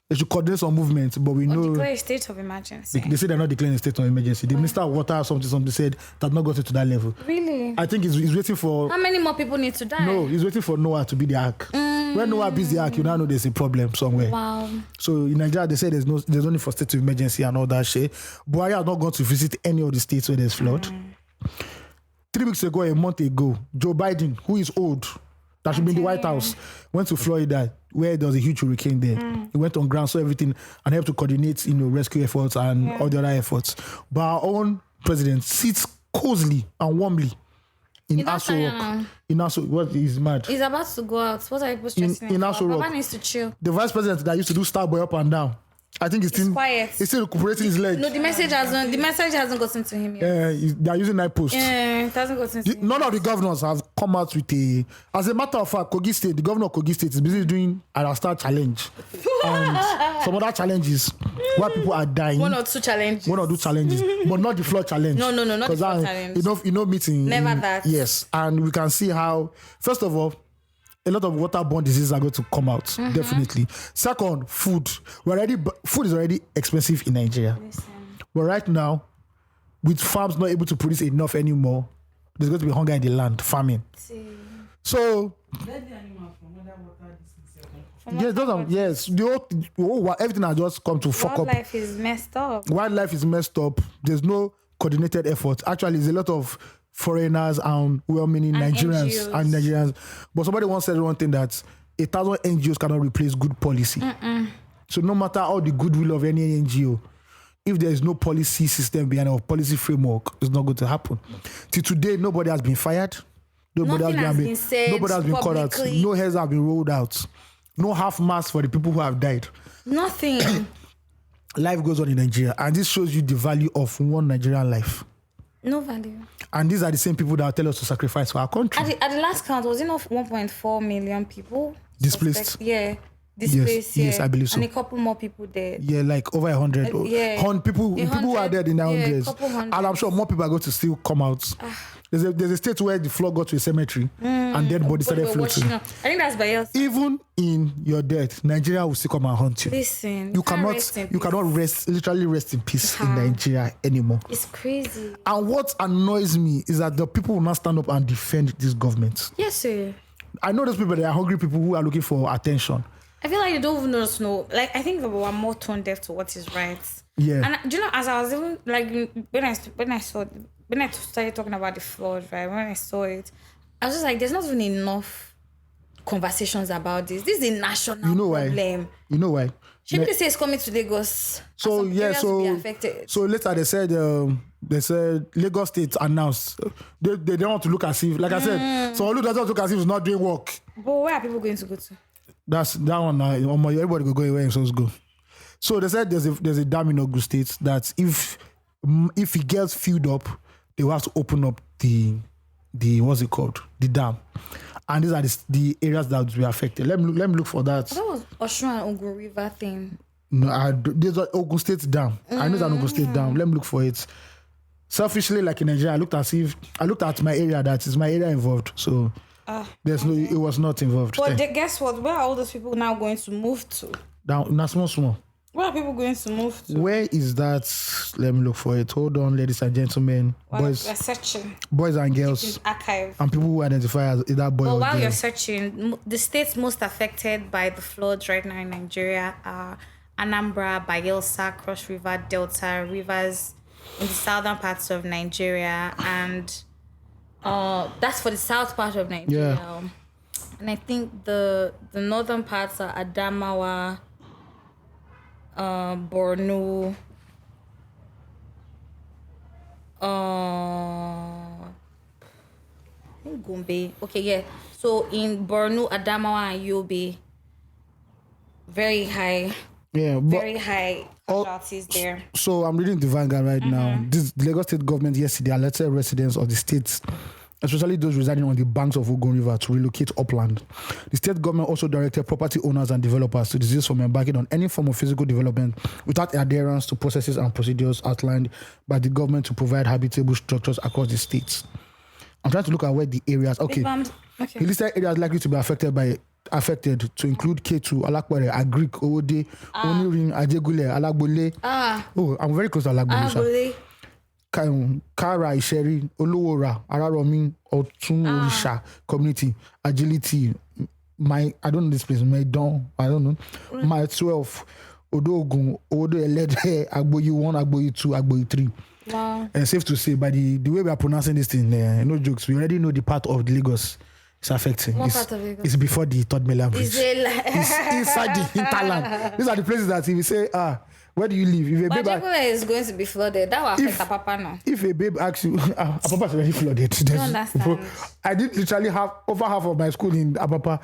Speaker 1: They should coordinate some movements, but we know...
Speaker 2: declare a state of emergency.
Speaker 1: They say they're not declaring a state of emergency. The Minister of Water something said that not got to that level.
Speaker 2: Really?
Speaker 1: I think he's waiting for...
Speaker 2: How many more people need to die?
Speaker 1: No, he's waiting for Noah to be the ark. When Noah beats the ark, you now know there's a problem somewhere.
Speaker 2: Wow.
Speaker 1: So in Nigeria, they say there's no need for state of emergency and all that shit. Buhari has not gone to visit any of the states where there's flood. 3 weeks ago, a month ago, Joe Biden, who is old, that should be in the White House, went to Florida, where there was a huge hurricane there. He went on ground, saw everything, and helped to coordinate, rescue efforts and all the other efforts. But our own president sits cozily and warmly in Aso Rock. In Aso, what is mad?
Speaker 2: He's about to go out. What are people stressing
Speaker 1: in Aso Rock?
Speaker 2: Baba needs to chill.
Speaker 1: The vice president that used to do Starboy up and down, I think he's still
Speaker 2: quiet.
Speaker 1: He's still recuperating his leg.
Speaker 2: No, the message hasn't gotten to him yet.
Speaker 1: They are using night post.
Speaker 2: Yeah, it hasn't gotten to him.
Speaker 1: None of the governors have come out with as a matter of fact, Kogi State, the governor of Kogi State is busy doing a Rasta challenge. And some other challenges where people are dying.
Speaker 2: One or two challenges,
Speaker 1: but not the flood challenge.
Speaker 2: No, not the flood challenge.
Speaker 1: Meeting.
Speaker 2: Never that.
Speaker 1: Yes, and we can see how, first of all, a lot of waterborne diseases are going to come out, definitely. Second, food. Food is already expensive in Nigeria.
Speaker 2: Listen.
Speaker 1: But right now, with farms not able to produce enough anymore, there's going to be hunger in the land, famine. So, everything has just come to fuck up.
Speaker 2: Wildlife is messed up.
Speaker 1: Wildlife is messed up. There's no coordinated effort. Actually, there's a lot of foreigners and well-meaning Nigerians
Speaker 2: NGOs.
Speaker 1: and Nigerians. But somebody once said one thing that 1,000 NGOs cannot replace good policy. So no matter all the goodwill of any NGO, if there is no policy system behind or policy framework, it's not going to happen. Till today, nobody has been fired. Nobody has been said. Nobody has been called out. No heads have been rolled out. No half mass for the people who have died.
Speaker 2: Nothing.
Speaker 1: Life goes on in Nigeria, and this shows you the value of one Nigerian life.
Speaker 2: No value.
Speaker 1: And these are the same people that tell us to sacrifice for our country.
Speaker 2: At the last count, was it not 1.4 million people
Speaker 1: displaced?
Speaker 2: Displaced.
Speaker 1: Yes, I believe so.
Speaker 2: And a couple more people dead.
Speaker 1: Yeah, like over 100. People who are dead in their hundreds. And I'm sure more people are going to still come out. There's a state where the flood got to a cemetery and dead bodies started floating.
Speaker 2: I think that's by us.
Speaker 1: Even in your death, Nigeria will still come and haunt you.
Speaker 2: Listen,
Speaker 1: you cannot literally rest in peace in Nigeria anymore.
Speaker 2: It's crazy.
Speaker 1: And what annoys me is that the people will not stand up and defend this government.
Speaker 2: Yes, sir.
Speaker 1: I know those people, they are hungry people who are looking for attention.
Speaker 2: I feel like they don't even know. Like, I think that we're more tone deaf to what is right.
Speaker 1: Yeah.
Speaker 2: And do you know, as I was even like when I started talking about the flood, right? When I saw it, I was just like, there's not even enough conversations about this. This is a national problem.
Speaker 1: You know why?
Speaker 2: People say it's coming to Lagos.
Speaker 1: So later they said Lagos State announced they don't want to look as if, like I said, so Olu doesn't look as if it's not doing work.
Speaker 2: But where are people going to go to?
Speaker 1: That's that one. Everybody go away and so go. So they said there's a dam in Ogun State that if it gets filled up, they will have to open up the what's it called, the dam, and these are the areas that will be affected. Let me look for that.
Speaker 2: That was Osun and Ogun River thing.
Speaker 1: No, there's an Ogun State dam. I know it's an Ogun State dam. Let me look for it. Selfishly, like in Nigeria, I looked at my area, that is my area involved. So it was not involved.
Speaker 2: But guess what? Where are all those people now going to move to?
Speaker 1: Down, not small.
Speaker 2: Where are people going to move to?
Speaker 1: Where is that? Let me look for it. Hold on, ladies and gentlemen, boys and girls,
Speaker 2: archive,
Speaker 1: and people who identify as either boy or
Speaker 2: while
Speaker 1: girl.
Speaker 2: you're searching, the states most affected by the floods right now in Nigeria are Anambra, Bayelsa, Cross River, Delta, rivers in the southern parts of Nigeria, and that's for the south part of Nigeria.
Speaker 1: Yeah.
Speaker 2: And I think the northern parts are Adamawa, Borno, I think Gombe. Okay, yeah. So in Borno, Adamawa, and Yobe, very high.
Speaker 1: Yeah,
Speaker 2: very high casualties there.
Speaker 1: So I'm reading the Vanguard right now. The Lagos State government yesterday alerted residents of the states, especially those residing on the banks of Ogun River, to relocate upland. The state government also directed property owners and developers to desist from embarking on any form of physical development without adherence to processes and procedures outlined by the government to provide habitable structures across the states. I'm trying to look at where the areas. Okay. He listed areas likely to be affected to include K2, Alakwere, Agric, Owode, Onirin, Ajegule, Alagbole. Oh, I'm very close to Alagbole. Kara, Isheri, Olowora, Araromi, Otun, Orisha, Community, Agility, I don't know this place, Maidon, I don't know. My 12, Odogun, Odo Elede, Agboyi 1, Agboyi 2, Agboyi 3.
Speaker 2: Wow.
Speaker 1: And safe to say, by the way we are pronouncing this thing, no jokes, we already know the part of the Lagos it's affecting.
Speaker 2: What part of Lagos?
Speaker 1: It's before the Third Mainland Bridge.
Speaker 2: It's
Speaker 1: inside the hinterland. These are the places that if you say, where do you live? If a babe
Speaker 2: is going to be flooded, that will affect Apapa now.
Speaker 1: If a babe asks you, Apapa is already flooded.
Speaker 2: Don't understand.
Speaker 1: I did literally have over half of my school in Apapa.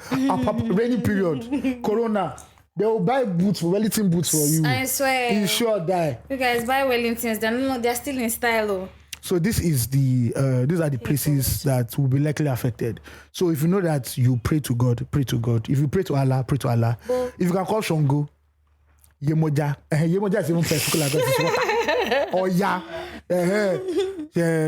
Speaker 1: Rainy period, Corona. They will buy boots, Wellington boots for you.
Speaker 2: I swear.
Speaker 1: You sure die.
Speaker 2: You guys buy Wellingtons. They're still in style. Oh.
Speaker 1: So this is these are the places that will be likely affected. So if you know that you pray to God, pray to God. If you pray to Allah, pray to Allah. If you can call Shango, Yemoja. Yemoja is even particular because it's water. Or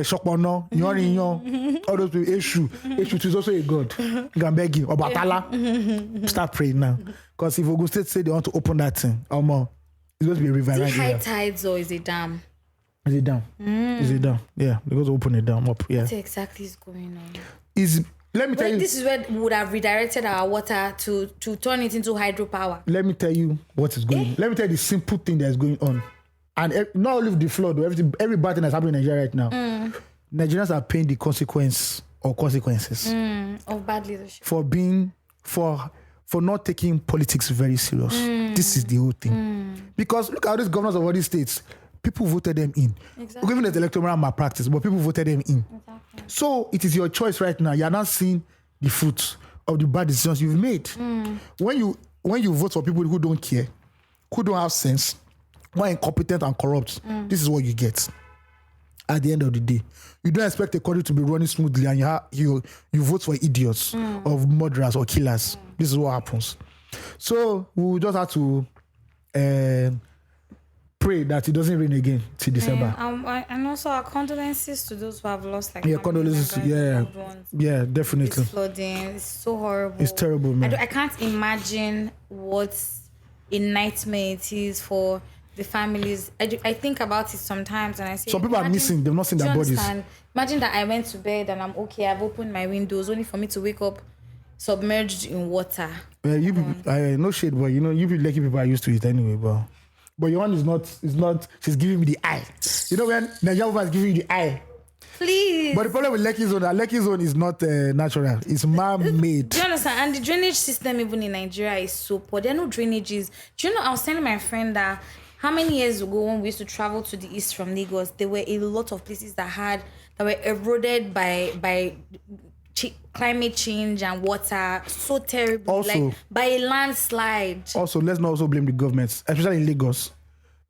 Speaker 1: Shokono, Yorinyo, all those people, Eshu is also a god. You can beg him. Or Batala. Start praying now. Because if Ogun State say they want to open that thing, it's going to be a river.
Speaker 2: Is it high tides or is it dam?
Speaker 1: Is it dam? Is it dam? Yeah, they're going to open a dam up. Yeah.
Speaker 2: What exactly is going on?
Speaker 1: Let me tell you.
Speaker 2: This is where we would have redirected our water to turn it into hydropower.
Speaker 1: Let me tell you what is going on. Let me tell you the simple thing that is going on. And not only the flood, every bad thing that's happening in Nigeria right now. Nigerians are paying the consequences of
Speaker 2: bad leadership.
Speaker 1: For not taking politics very serious. This is the whole thing. Because look at these governors of all these states. People voted them in.
Speaker 2: Exactly.
Speaker 1: Even there's electoral malpractice, but people voted them in.
Speaker 2: Exactly.
Speaker 1: So it is your choice right now. You're not seeing the fruits of the bad decisions you've made. When you vote for people who don't care, who don't have sense, who are incompetent and corrupt, this is what you get. At the end of the day, you don't expect a country to be running smoothly, and you vote for idiots, or murderers or killers. This is what happens. So we just have to pray that it doesn't rain again till December.
Speaker 2: And also our condolences to those who have lost
Speaker 1: condolences. Yeah, definitely.
Speaker 2: It's flooding. It's so horrible.
Speaker 1: It's terrible, man.
Speaker 2: I can't imagine what a nightmare it is for the families. I think about it sometimes and I say
Speaker 1: some people are missing. They've not seen their bodies.
Speaker 2: Imagine that I went to bed and I'm okay. I've opened my windows only for me to wake up submerged in water.
Speaker 1: No shade, but you lucky people are used to it anyway, but your one is not. She's giving me the eye. You know when Nigeria is giving you the eye.
Speaker 2: Please.
Speaker 1: But the problem with Lekki zone is not natural. It's man-made.
Speaker 2: Do you understand? And the drainage system even in Nigeria is so poor. There are no drainages. Do you know? I was telling my friend that how many years ago when we used to travel to the east from Lagos, there were a lot of places that were eroded by climate change and water so terribly,
Speaker 1: Also,
Speaker 2: like by a landslide.
Speaker 1: Also, let's not also blame the government, especially in Lagos.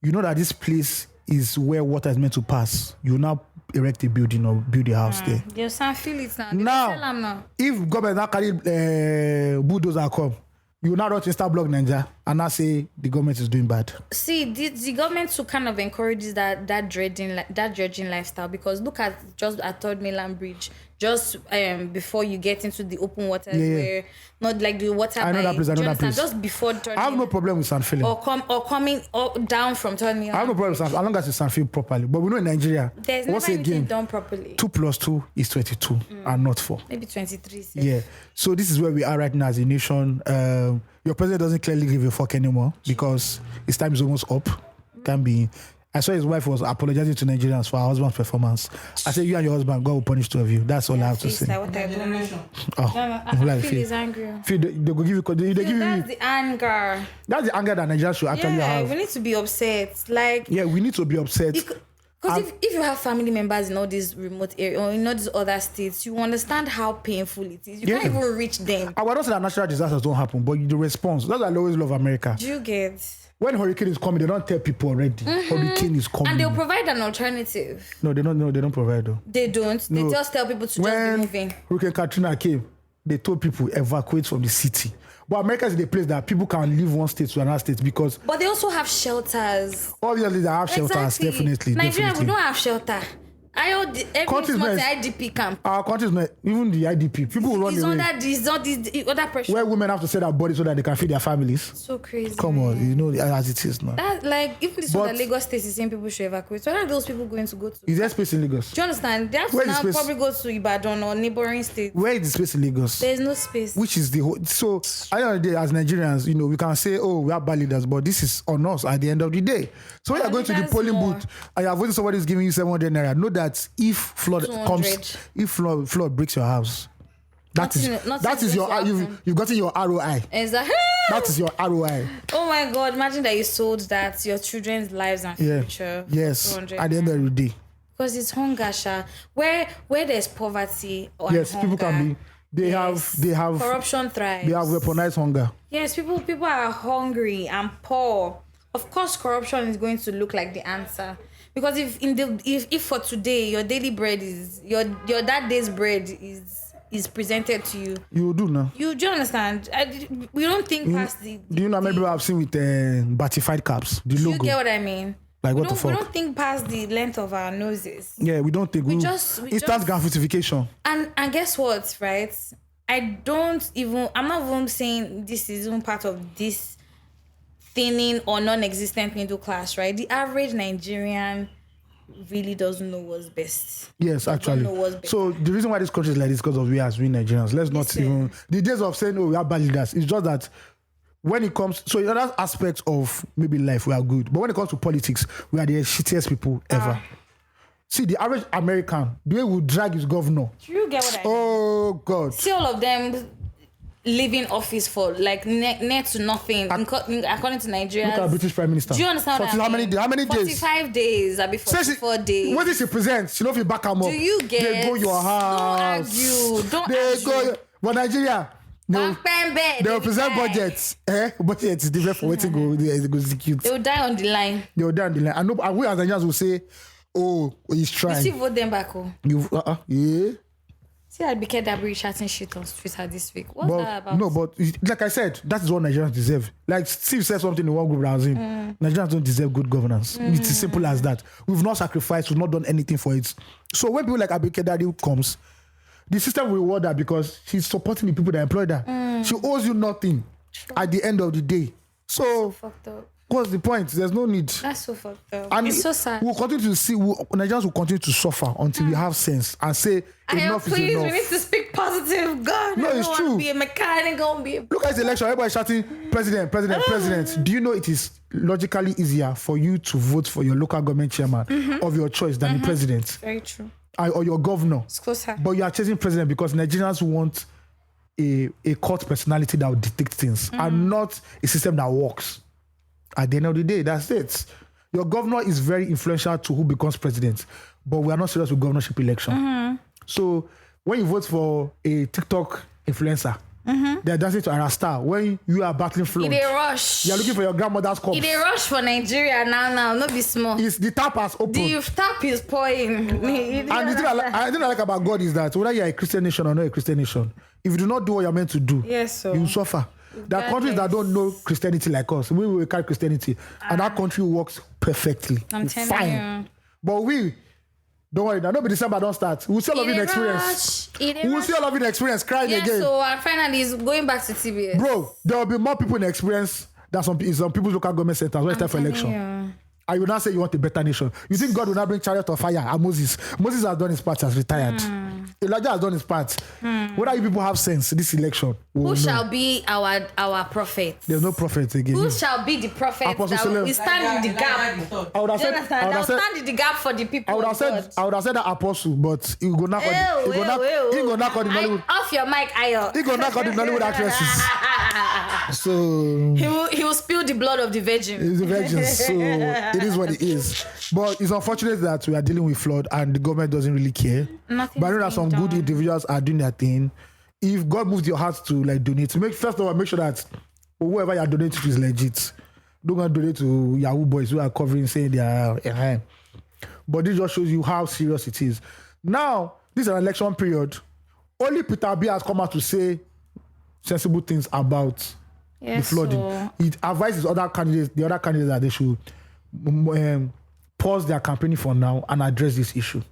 Speaker 1: You know that this place is where water is meant to pass. You now erect a building or build a house there.
Speaker 2: Yes, I feel it now.
Speaker 1: Now, if government now carry bulldozer come, you will now rush Insta blog Nigeria and now say the government is doing bad.
Speaker 2: See, the government to kind of encourages that dredging lifestyle, because look at just at Third Mainland Bridge, just before you get into the open waters where not like the water.
Speaker 1: I know that place. I know that place.
Speaker 2: Just before Third
Speaker 1: I have no problem with sand filling.
Speaker 2: or coming down from Third Mainland.
Speaker 1: I have no problem with sand, as long as it's sand filled properly. But we know in Nigeria,
Speaker 2: There's never anything done properly.
Speaker 1: 2 + 2 is 22 and not 4.
Speaker 2: Maybe 23.
Speaker 1: Yeah. So this is where we are right now as a nation. Your president doesn't clearly give a fuck anymore because his time is almost up. Can be. I saw his wife was apologizing to Nigerians for her husband's performance. I said, you and your husband, God will punish 2 of you. That's all I have to say.
Speaker 2: Like what I don't know.
Speaker 1: I
Speaker 2: feel he's angry.
Speaker 1: They go give you. They give you.
Speaker 2: That's the anger.
Speaker 1: That's the anger that Nigerians should actually have.
Speaker 2: We need to be upset. Like,
Speaker 1: yeah, we need to be upset.
Speaker 2: Because if you have family members in all these remote areas or in all these other states, you understand how painful it is. You can't even reach them.
Speaker 1: I don't say that natural disasters don't happen, but the response. That's why I always love America.
Speaker 2: Do you get?
Speaker 1: When hurricane is coming, they don't tell people already. Hurricane is coming.
Speaker 2: And they'll provide an alternative.
Speaker 1: No, they don't. No, they don't provide though.
Speaker 2: They don't.
Speaker 1: No.
Speaker 2: They just tell people to
Speaker 1: when
Speaker 2: just be moving.
Speaker 1: Hurricane Katrina came, they told people evacuate from the city. But America is the place that people can leave one state to another state because.
Speaker 2: But they also have shelters.
Speaker 1: Obviously, they have shelters. Definitely.
Speaker 2: Nigeria, we don't have shelter. Every small IDP camp.
Speaker 1: Our country is not even the IDP. People will run away.
Speaker 2: It's not this other pressure.
Speaker 1: Where women have to sell their bodies so that they can feed their families.
Speaker 2: So crazy.
Speaker 1: Come on, you know as it is now.
Speaker 2: That, like, even this one, Lagos State is saying people should evacuate. So where are those people going to go to?
Speaker 1: Is there space in Lagos?
Speaker 2: Do you understand? They have to now probably go to Ibadan or neighboring states.
Speaker 1: Where is the space in Lagos?
Speaker 2: There is no space.
Speaker 1: Which is the whole. So at the end of the day, as Nigerians, you know, we can say, oh, we are bad leaders, but this is on us at the end of the day. So when you're going to the polling booth and you're voting somebody who's giving you 700 naira, know that if flood
Speaker 2: 200.
Speaker 1: comes, if flood breaks your house, that is your you've gotten your ROI.
Speaker 2: Exactly.
Speaker 1: That is your ROI.
Speaker 2: Oh my God! Imagine that you sold that your children's lives and future.
Speaker 1: Yes. At the end of the day.
Speaker 2: Because it's hunger, Sha. Where there's poverty or
Speaker 1: yes,
Speaker 2: hunger,
Speaker 1: people can be. They have
Speaker 2: corruption thrives.
Speaker 1: They have weaponized hunger.
Speaker 2: Yes, people are hungry and poor. Of course, corruption is going to look like the answer. Because if for today your daily bread is your that day's bread is presented to you,
Speaker 1: you do now.
Speaker 2: Do you understand? We don't think past the.
Speaker 1: Do you know how many people I've seen with batified caps? The logo.
Speaker 2: You get what I mean?
Speaker 1: Like what the fuck?
Speaker 2: We don't think past the length of our noses.
Speaker 1: Yeah, we don't think. We just instant gratification.
Speaker 2: And guess what? Right? I'm not even saying this is even part of this thinning or non-existent middle class, right? The average Nigerian really doesn't know what's best.
Speaker 1: Yes, actually. So the reason why this country is like this is because of we Nigerians. Let's not even the days of saying, oh, we are bad leaders. It's just that when it comes, so in other aspects of maybe life, we are good. But when it comes to politics, we are the shittiest people ever. See, the average American, the way we drag his governor.
Speaker 2: Do you get what I mean?
Speaker 1: Oh, God.
Speaker 2: See all of them leaving office for like near to nothing, according to Nigeria.
Speaker 1: Look at British Prime Minister.
Speaker 2: Do you understand what I mean?
Speaker 1: How many days?
Speaker 2: 45 days. I'll be 44 days.
Speaker 1: What did she present? She don't feel back up.
Speaker 2: Do you get?
Speaker 1: They go your house.
Speaker 2: Don't argue.
Speaker 1: But Nigeria, no. They will present budgets. Budget is different for what to go execute.
Speaker 2: They will die on the line.
Speaker 1: And we as Nigerians will say, oh, he's trying.
Speaker 2: You still vote them back, oh?
Speaker 1: Yeah.
Speaker 2: See, I'd be Dabri chatting shit on Twitter this week. What's that about?
Speaker 1: No, but like I said, that is what Nigerians deserve. Like Steve said something in one group that I was in. Nigerians don't deserve good governance. It's as simple as that. We've not sacrificed, we've not done anything for it. So when people like Abike Daddy comes, the system will reward her because she's supporting the people that employed her. She owes you nothing at the end of the day. So
Speaker 2: fucked up.
Speaker 1: What's the point? There's no need.
Speaker 2: That's so fucked up.
Speaker 1: And
Speaker 2: it's so sad.
Speaker 1: We'll continue to see, Nigerians will continue to suffer until we have sense and say enough is enough.
Speaker 2: We need to speak positive. God,
Speaker 1: no, it's true.
Speaker 2: Be a mechanic,
Speaker 1: Look at the election. Everybody's shouting, President. Do you know it is logically easier for you to vote for your local government chairman of your choice than the president?
Speaker 2: Very true.
Speaker 1: Or your governor.
Speaker 2: It's closer.
Speaker 1: But you are chasing president because Nigerians want a court personality that will dictate things and not a system that works. At the end of the day, that's it. Your governor is very influential to who becomes president, but we are not serious with governorship election. So when you vote for a TikTok influencer, they're dancing to Arasta. When you are battling flood,
Speaker 2: They rush.
Speaker 1: you're looking for your grandmother's cup.
Speaker 2: They rush for Nigeria now. Not be small.
Speaker 1: Is the tap has opened.
Speaker 2: The tap is pouring.
Speaker 1: And the thing I like about God is that whether you're a Christian nation or not a Christian nation, if you do not do what you're meant to do, you suffer. There are countries that don't know Christianity like us. We will carry Christianity, and that country works perfectly.
Speaker 2: I'm telling you.
Speaker 1: But we, don't worry, now nobody December don't start. We'll still love you in experience. We'll still love you in experience, crying again.
Speaker 2: So finally, it's going back to TBS.
Speaker 1: Bro, there will be more people in experience than some people's local government centers when it's time for election. And you will not say you want a better nation. You think God will not bring chariot of fire and Moses? Moses has done his part, has retired. Elijah has done his part. Whether you people have sense this election,
Speaker 2: who shall be our prophet?
Speaker 1: There's no prophet again.
Speaker 2: Who shall be the prophet that will stand in the gap? I would have stand in the gap for the people.
Speaker 1: I would have said that apostle, but he will not. He will not call the Nollywood.
Speaker 2: Off your mic, Ayo.
Speaker 1: He will not call the Nollywood actresses. So
Speaker 2: he will spill the blood of the virgin.
Speaker 1: It's the virgins. So it is what it is. But it's unfortunate that we are dealing with flood and the government doesn't really care. But I know that some good individuals are doing their thing. If God moves your heart to like donate, first of all, make sure that whoever you are donating to is legit. Don't go donate to Yahoo boys who are covering saying they are. But this just shows you how serious it is. Now, this is an election period. Only Peter B has come out to say sensible things about the flooding. So it advises the other candidates that they should pause their campaigning for now and address this issue.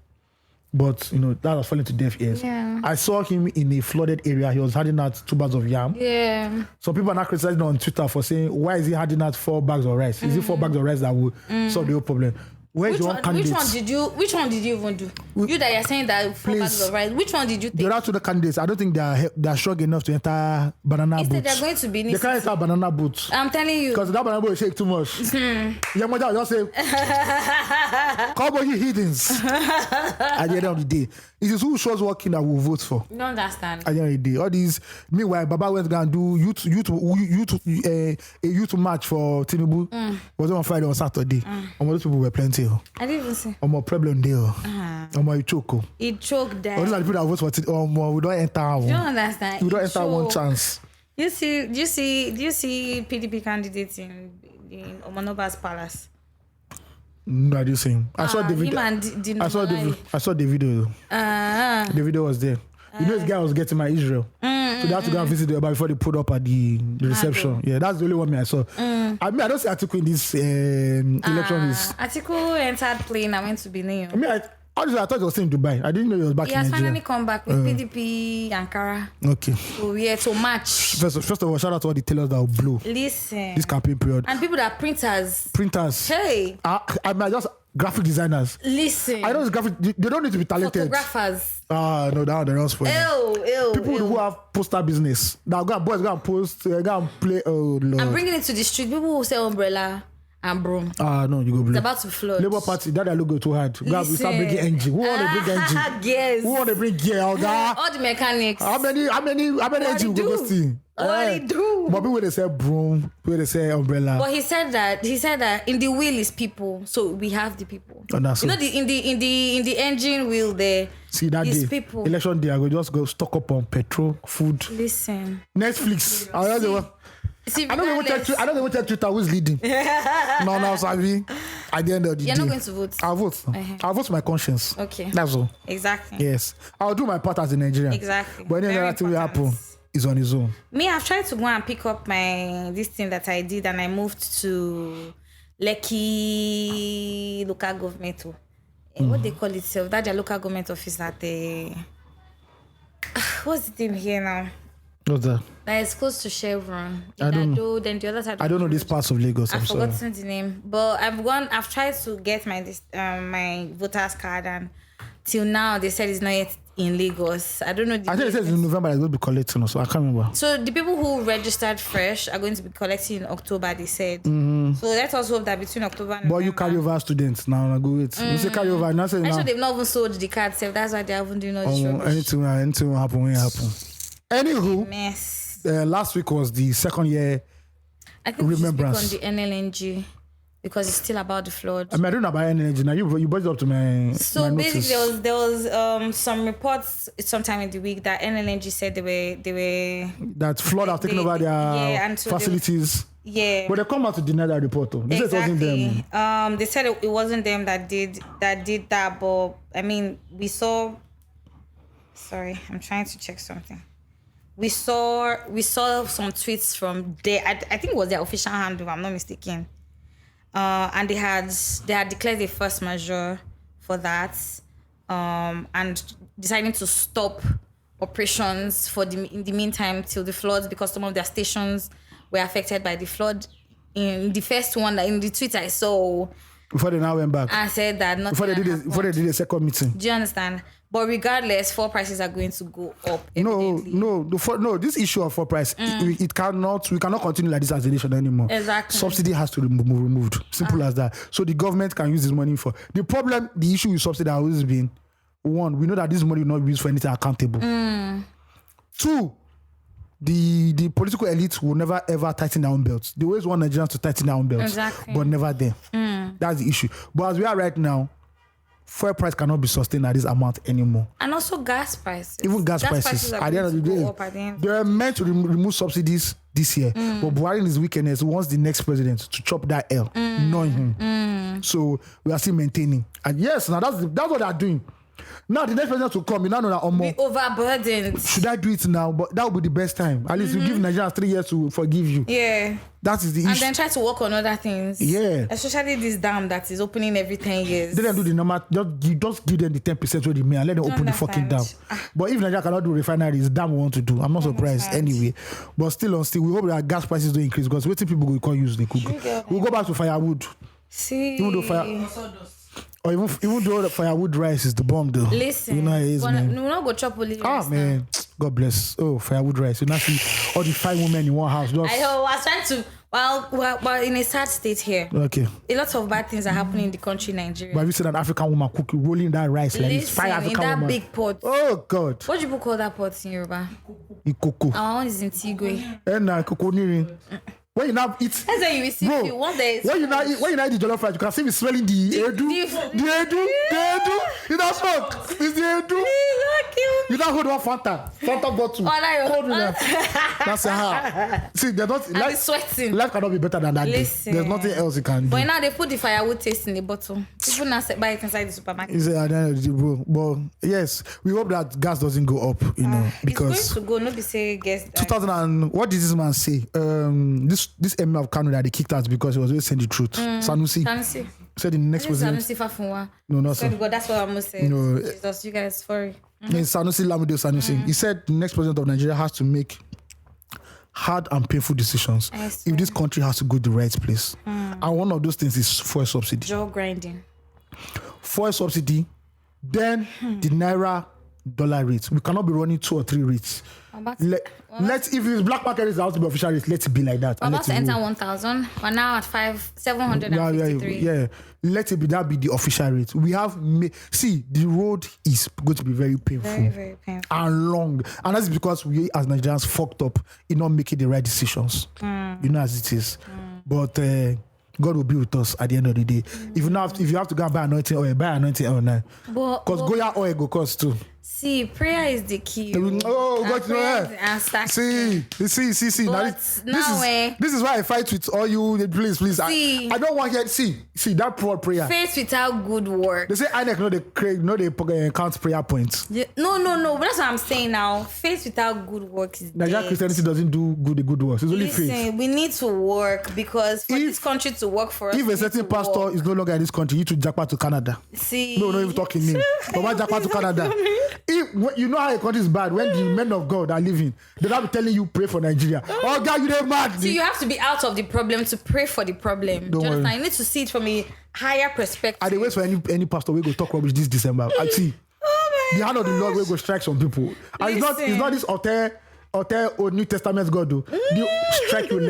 Speaker 1: But that was falling to deaf ears.
Speaker 2: Yeah.
Speaker 1: I saw him in a flooded area. He was handing out 2 bags of yam.
Speaker 2: Yeah.
Speaker 1: Some people are not criticizing on Twitter for saying, why is he handing out 4 bags of rice? Is it 4 bags of rice that will solve the whole problem? Which one did you even do? You that you're saying that 4 bags of rice. Which one did you take? There are 2 candidates. I don't think they're strong enough to enter banana boots.
Speaker 2: Instead, they're going to be.
Speaker 1: They can't enter banana boots.
Speaker 2: I'm telling you.
Speaker 1: Because that banana boat will shake too much. Your mother will just say, cowboy, you heathens. At the end of the day, it is who shows working that we'll vote for.
Speaker 2: You don't understand.
Speaker 1: At the end of the day, all these. Meanwhile, Baba went to do a youth match for Tinubu. Was it on Friday or Saturday? Those people were plenty.
Speaker 2: I didn't even see.
Speaker 1: My problem there. He choke.
Speaker 2: He choked there.
Speaker 1: Those are the people that vote for Tinubu. We don't enter.
Speaker 2: You don't understand.
Speaker 1: We don't enter one chance.
Speaker 2: Do you see PDP candidates in Omanoba's palace?
Speaker 1: No, I didn't see him. I saw the video. I saw the video. The video was there. This guy was getting my Israel. So they had to go and visit the Oba before they put up at the reception. Yeah, that's the only one I saw. I don't see Atiku in this election.
Speaker 2: Atiku entered plane. I went to Benin.
Speaker 1: I thought he was in Dubai. I didn't know he was back in Nigeria.
Speaker 2: He has finally come back with PDP Ankara.
Speaker 1: Okay.
Speaker 2: So we had to match.
Speaker 1: First of all, shout out to all the tailors that will blow.
Speaker 2: Listen.
Speaker 1: This campaign period.
Speaker 2: And people that are printers.
Speaker 1: Hey. I just graphic designers.
Speaker 2: Listen.
Speaker 1: I know it's graphic. They don't need to be talented.
Speaker 2: Photographers.
Speaker 1: No, they're not for people who have poster business. Now go and post, go and play. Oh Lord.
Speaker 2: I'm bringing it to the street. People who sell umbrella and broom.
Speaker 1: No, you go blue.
Speaker 2: It's about to flood.
Speaker 1: Labour Party, that logo too hard. We start bringing engine. Who want to bring engine?
Speaker 2: Yes.
Speaker 1: Who want to bring gear?
Speaker 2: All the mechanics.
Speaker 1: How many engine we go see?
Speaker 2: What they do?
Speaker 1: But people they say broom, people they say umbrella.
Speaker 2: But he said that in the wheel is people, so we have the people.
Speaker 1: And that's
Speaker 2: in the engine wheel there.
Speaker 1: See that
Speaker 2: is
Speaker 1: day,
Speaker 2: people.
Speaker 1: election day, I go just go stock up on petrol, food.
Speaker 2: Listen.
Speaker 1: Netflix. I don't even check Twitter who's leading. No, Savi. At the end of the day.
Speaker 2: You're not going to vote.
Speaker 1: I'll vote. I'll vote for my conscience.
Speaker 2: Okay.
Speaker 1: That's all.
Speaker 2: Exactly.
Speaker 1: Yes. I'll do my part as a Nigerian.
Speaker 2: Exactly.
Speaker 1: But any other thing will happen is on his own.
Speaker 2: Me, I've tried to go and pick up this thing that I did, and I moved to Lekki local government. What they call itself? That's their local government office at the. What's the thing here now?
Speaker 1: What's that?
Speaker 2: That is close to Chevron.
Speaker 1: I don't know.
Speaker 2: Then the other side.
Speaker 1: I don't know these parts of Lagos.
Speaker 2: I've forgotten the name, but I've tried to get my voter's card, and till now they said it's not yet in Lagos. I don't know.
Speaker 1: I think it says in November they're going to be collecting, so I can't remember.
Speaker 2: So the people who registered fresh are going to be collecting in October, they said. So let us hope that between October and
Speaker 1: November. But you carry over students now. Go wait. You say carry over. Now say now.
Speaker 2: Sure they've not even sold the card. So that's why they haven't doing all this rubbish.
Speaker 1: Anything will happen when it happen. Anywho,
Speaker 2: mess.
Speaker 1: Last week was the second year
Speaker 2: I think
Speaker 1: remembrance
Speaker 2: on the NLNG. because it's still about the flood.
Speaker 1: I mean, I don't know about energy now. You brought it up to my.
Speaker 2: So
Speaker 1: my
Speaker 2: basically,
Speaker 1: notice.
Speaker 2: there was some reports sometime in the week that NLNG said they were
Speaker 1: that flood have taken over their
Speaker 2: and so
Speaker 1: facilities.
Speaker 2: But
Speaker 1: they come out to deny that report. Though. They said it wasn't them.
Speaker 2: They said it wasn't them that did that. But I mean, we saw. Sorry, I'm trying to check something. We saw some tweets from there. I think it was their official handle, if I'm not mistaken. And they had declared a first measure for that, and deciding to stop operations in the meantime till the floods, because some of their stations were affected by the flood. In the first one, in the tweet I saw,
Speaker 1: before they now went back,
Speaker 2: I said that nothing
Speaker 1: before they did a second meeting.
Speaker 2: Do you understand? But regardless, fuel prices are going to go up. Evidently.
Speaker 1: No. This issue of fuel price, we cannot continue like this as a nation anymore.
Speaker 2: Exactly.
Speaker 1: Subsidy has to be removed. Simple as that. So the government can use this money for the issue with subsidy has always been, one, we know that this money will not be used for anything accountable. Two, the political elite will never ever tighten their own belts. They always want Nigerians to tighten their own belts, but never them. That's the issue. But as we are right now, fuel price cannot be sustained at this amount anymore.
Speaker 2: And also gas prices.
Speaker 1: Even gas prices at the end of the day, they were meant to remove subsidies this year. But Buhari in his wickedness wants the next president to chop that L, knowing him. So we are still maintaining. And yes, now that's what they are doing. Now the next president to come, you now know that
Speaker 2: be overburdened.
Speaker 1: Should I do it now? But that would be the best time. At least you give Nigerians 3 years to forgive you.
Speaker 2: Yeah.
Speaker 1: That is the issue.
Speaker 2: And then try to work on other things.
Speaker 1: Yeah.
Speaker 2: Especially this dam that is opening every 10 years.
Speaker 1: They don't do the number. Just give them the 10% where they may and let them open the fucking dam. But if Nigeria cannot do refineries, dam we want to do. I'm not surprised anyway. But still, we hope that gas prices don't increase, because waiting people will can't use the cook. We'll go back to firewood.
Speaker 2: See.
Speaker 1: Even though or even though the firewood rice is the bomb though.
Speaker 2: Listen,
Speaker 1: you know how it is, man.
Speaker 2: We'll not go chop only rice
Speaker 1: man, God bless. Oh, firewood rice. You know, see all the 5 women in one house.
Speaker 2: I was trying to. Well, in a sad state here.
Speaker 1: Okay.
Speaker 2: A lot of bad things are happening in the country, Nigeria.
Speaker 1: But have you seen an African woman cooking, rolling that rice like this? 5 African
Speaker 2: in that
Speaker 1: women.
Speaker 2: big pot.
Speaker 1: Oh God.
Speaker 2: What do people call that pot in Yoruba?
Speaker 1: Ikoko.
Speaker 2: Our one is in Tigwe.
Speaker 1: Ikoko nirin. When you now eat,
Speaker 2: that's when you receive you. One day.
Speaker 1: When you now eat the jollof rice, you can see me smelling the edu. You don't smoke. It's the edu. You don't hold one Fanta bottle. Hold it. That's how. See, they're not.
Speaker 2: I'll be sweating.
Speaker 1: Life cannot be better than that.
Speaker 2: Listen.
Speaker 1: There's nothing else you can do.
Speaker 2: But now they put the firewood taste in the bottle. People now buy it inside the supermarket.
Speaker 1: But yes, we hope that gas doesn't go up. Because
Speaker 2: it's going to go. Nobody say guess.
Speaker 1: 2000 and what did this man say? This emir of Kano that they kicked out because he was always saying the truth. Sanusi said the next president. No, not so.
Speaker 2: That's what I'm gonna say.
Speaker 1: No,
Speaker 2: Jesus, you guys, sorry.
Speaker 1: Sanusi Lamido Sanusi. He said the next president of Nigeria has to make hard and painful decisions if this country has to go the right place. And one of those things is fuel subsidy.
Speaker 2: Jaw grinding.
Speaker 1: Fuel subsidy, then the naira dollar rate. We cannot be running 2 or 3 rates. If this black market is out to be official rate, let it be like that.
Speaker 2: We're about to enter 1,000. We're now at 753.
Speaker 1: Yeah. Let it be that be the official rate. We have the road is going to be very painful.
Speaker 2: Very, very painful. And
Speaker 1: long. And that's because we as Nigerians fucked up in not making the right decisions. You know as it is. But God will be with us at the end of the day. If you have to go and buy anointing oil now. Because Goya oil go cost too.
Speaker 2: See, prayer is the key.
Speaker 1: Oh, God, See. This is why I fight with all you. Please. I don't want to see that poor prayer.
Speaker 2: Faith without good work.
Speaker 1: They say they count prayer points.
Speaker 2: Yeah, no. But that's what I'm saying now. Faith without good work is
Speaker 1: Nigerian Christianity doesn't do good works. It's only faith.
Speaker 2: We need to work because for this country to work for us.
Speaker 1: If a certain pastor is no longer in this country, you to jackpot to Canada.
Speaker 2: See.
Speaker 1: No, even talking name. But why jackpot to Canada? You know how a country is bad when the men of God are living. They'll not be telling you pray for Nigeria. Oh God, you're mad.
Speaker 2: So you have to be out of the problem to pray for the problem.
Speaker 1: Don't worry.
Speaker 2: You need to see it from a higher perspective.
Speaker 1: I wait for any pastor we go talk rubbish this December. I see. The hand of the Lord will go strike some people. And it's not this hotel or New Testament God do. They strike you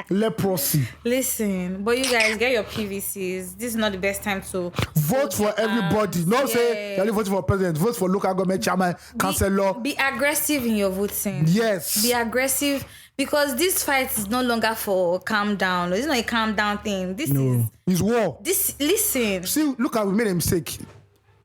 Speaker 1: leprosy.
Speaker 2: Listen, but you guys get your PVCs. This is not the best time to
Speaker 1: vote for everybody. Not say you're only voting for president. Vote for local government chairman, councillor.
Speaker 2: Be aggressive in your voting.
Speaker 1: Yes.
Speaker 2: Be aggressive Because this fight is no longer for calm down. It's not a calm down thing.
Speaker 1: It's war.
Speaker 2: Listen.
Speaker 1: See, look at we made a mistake.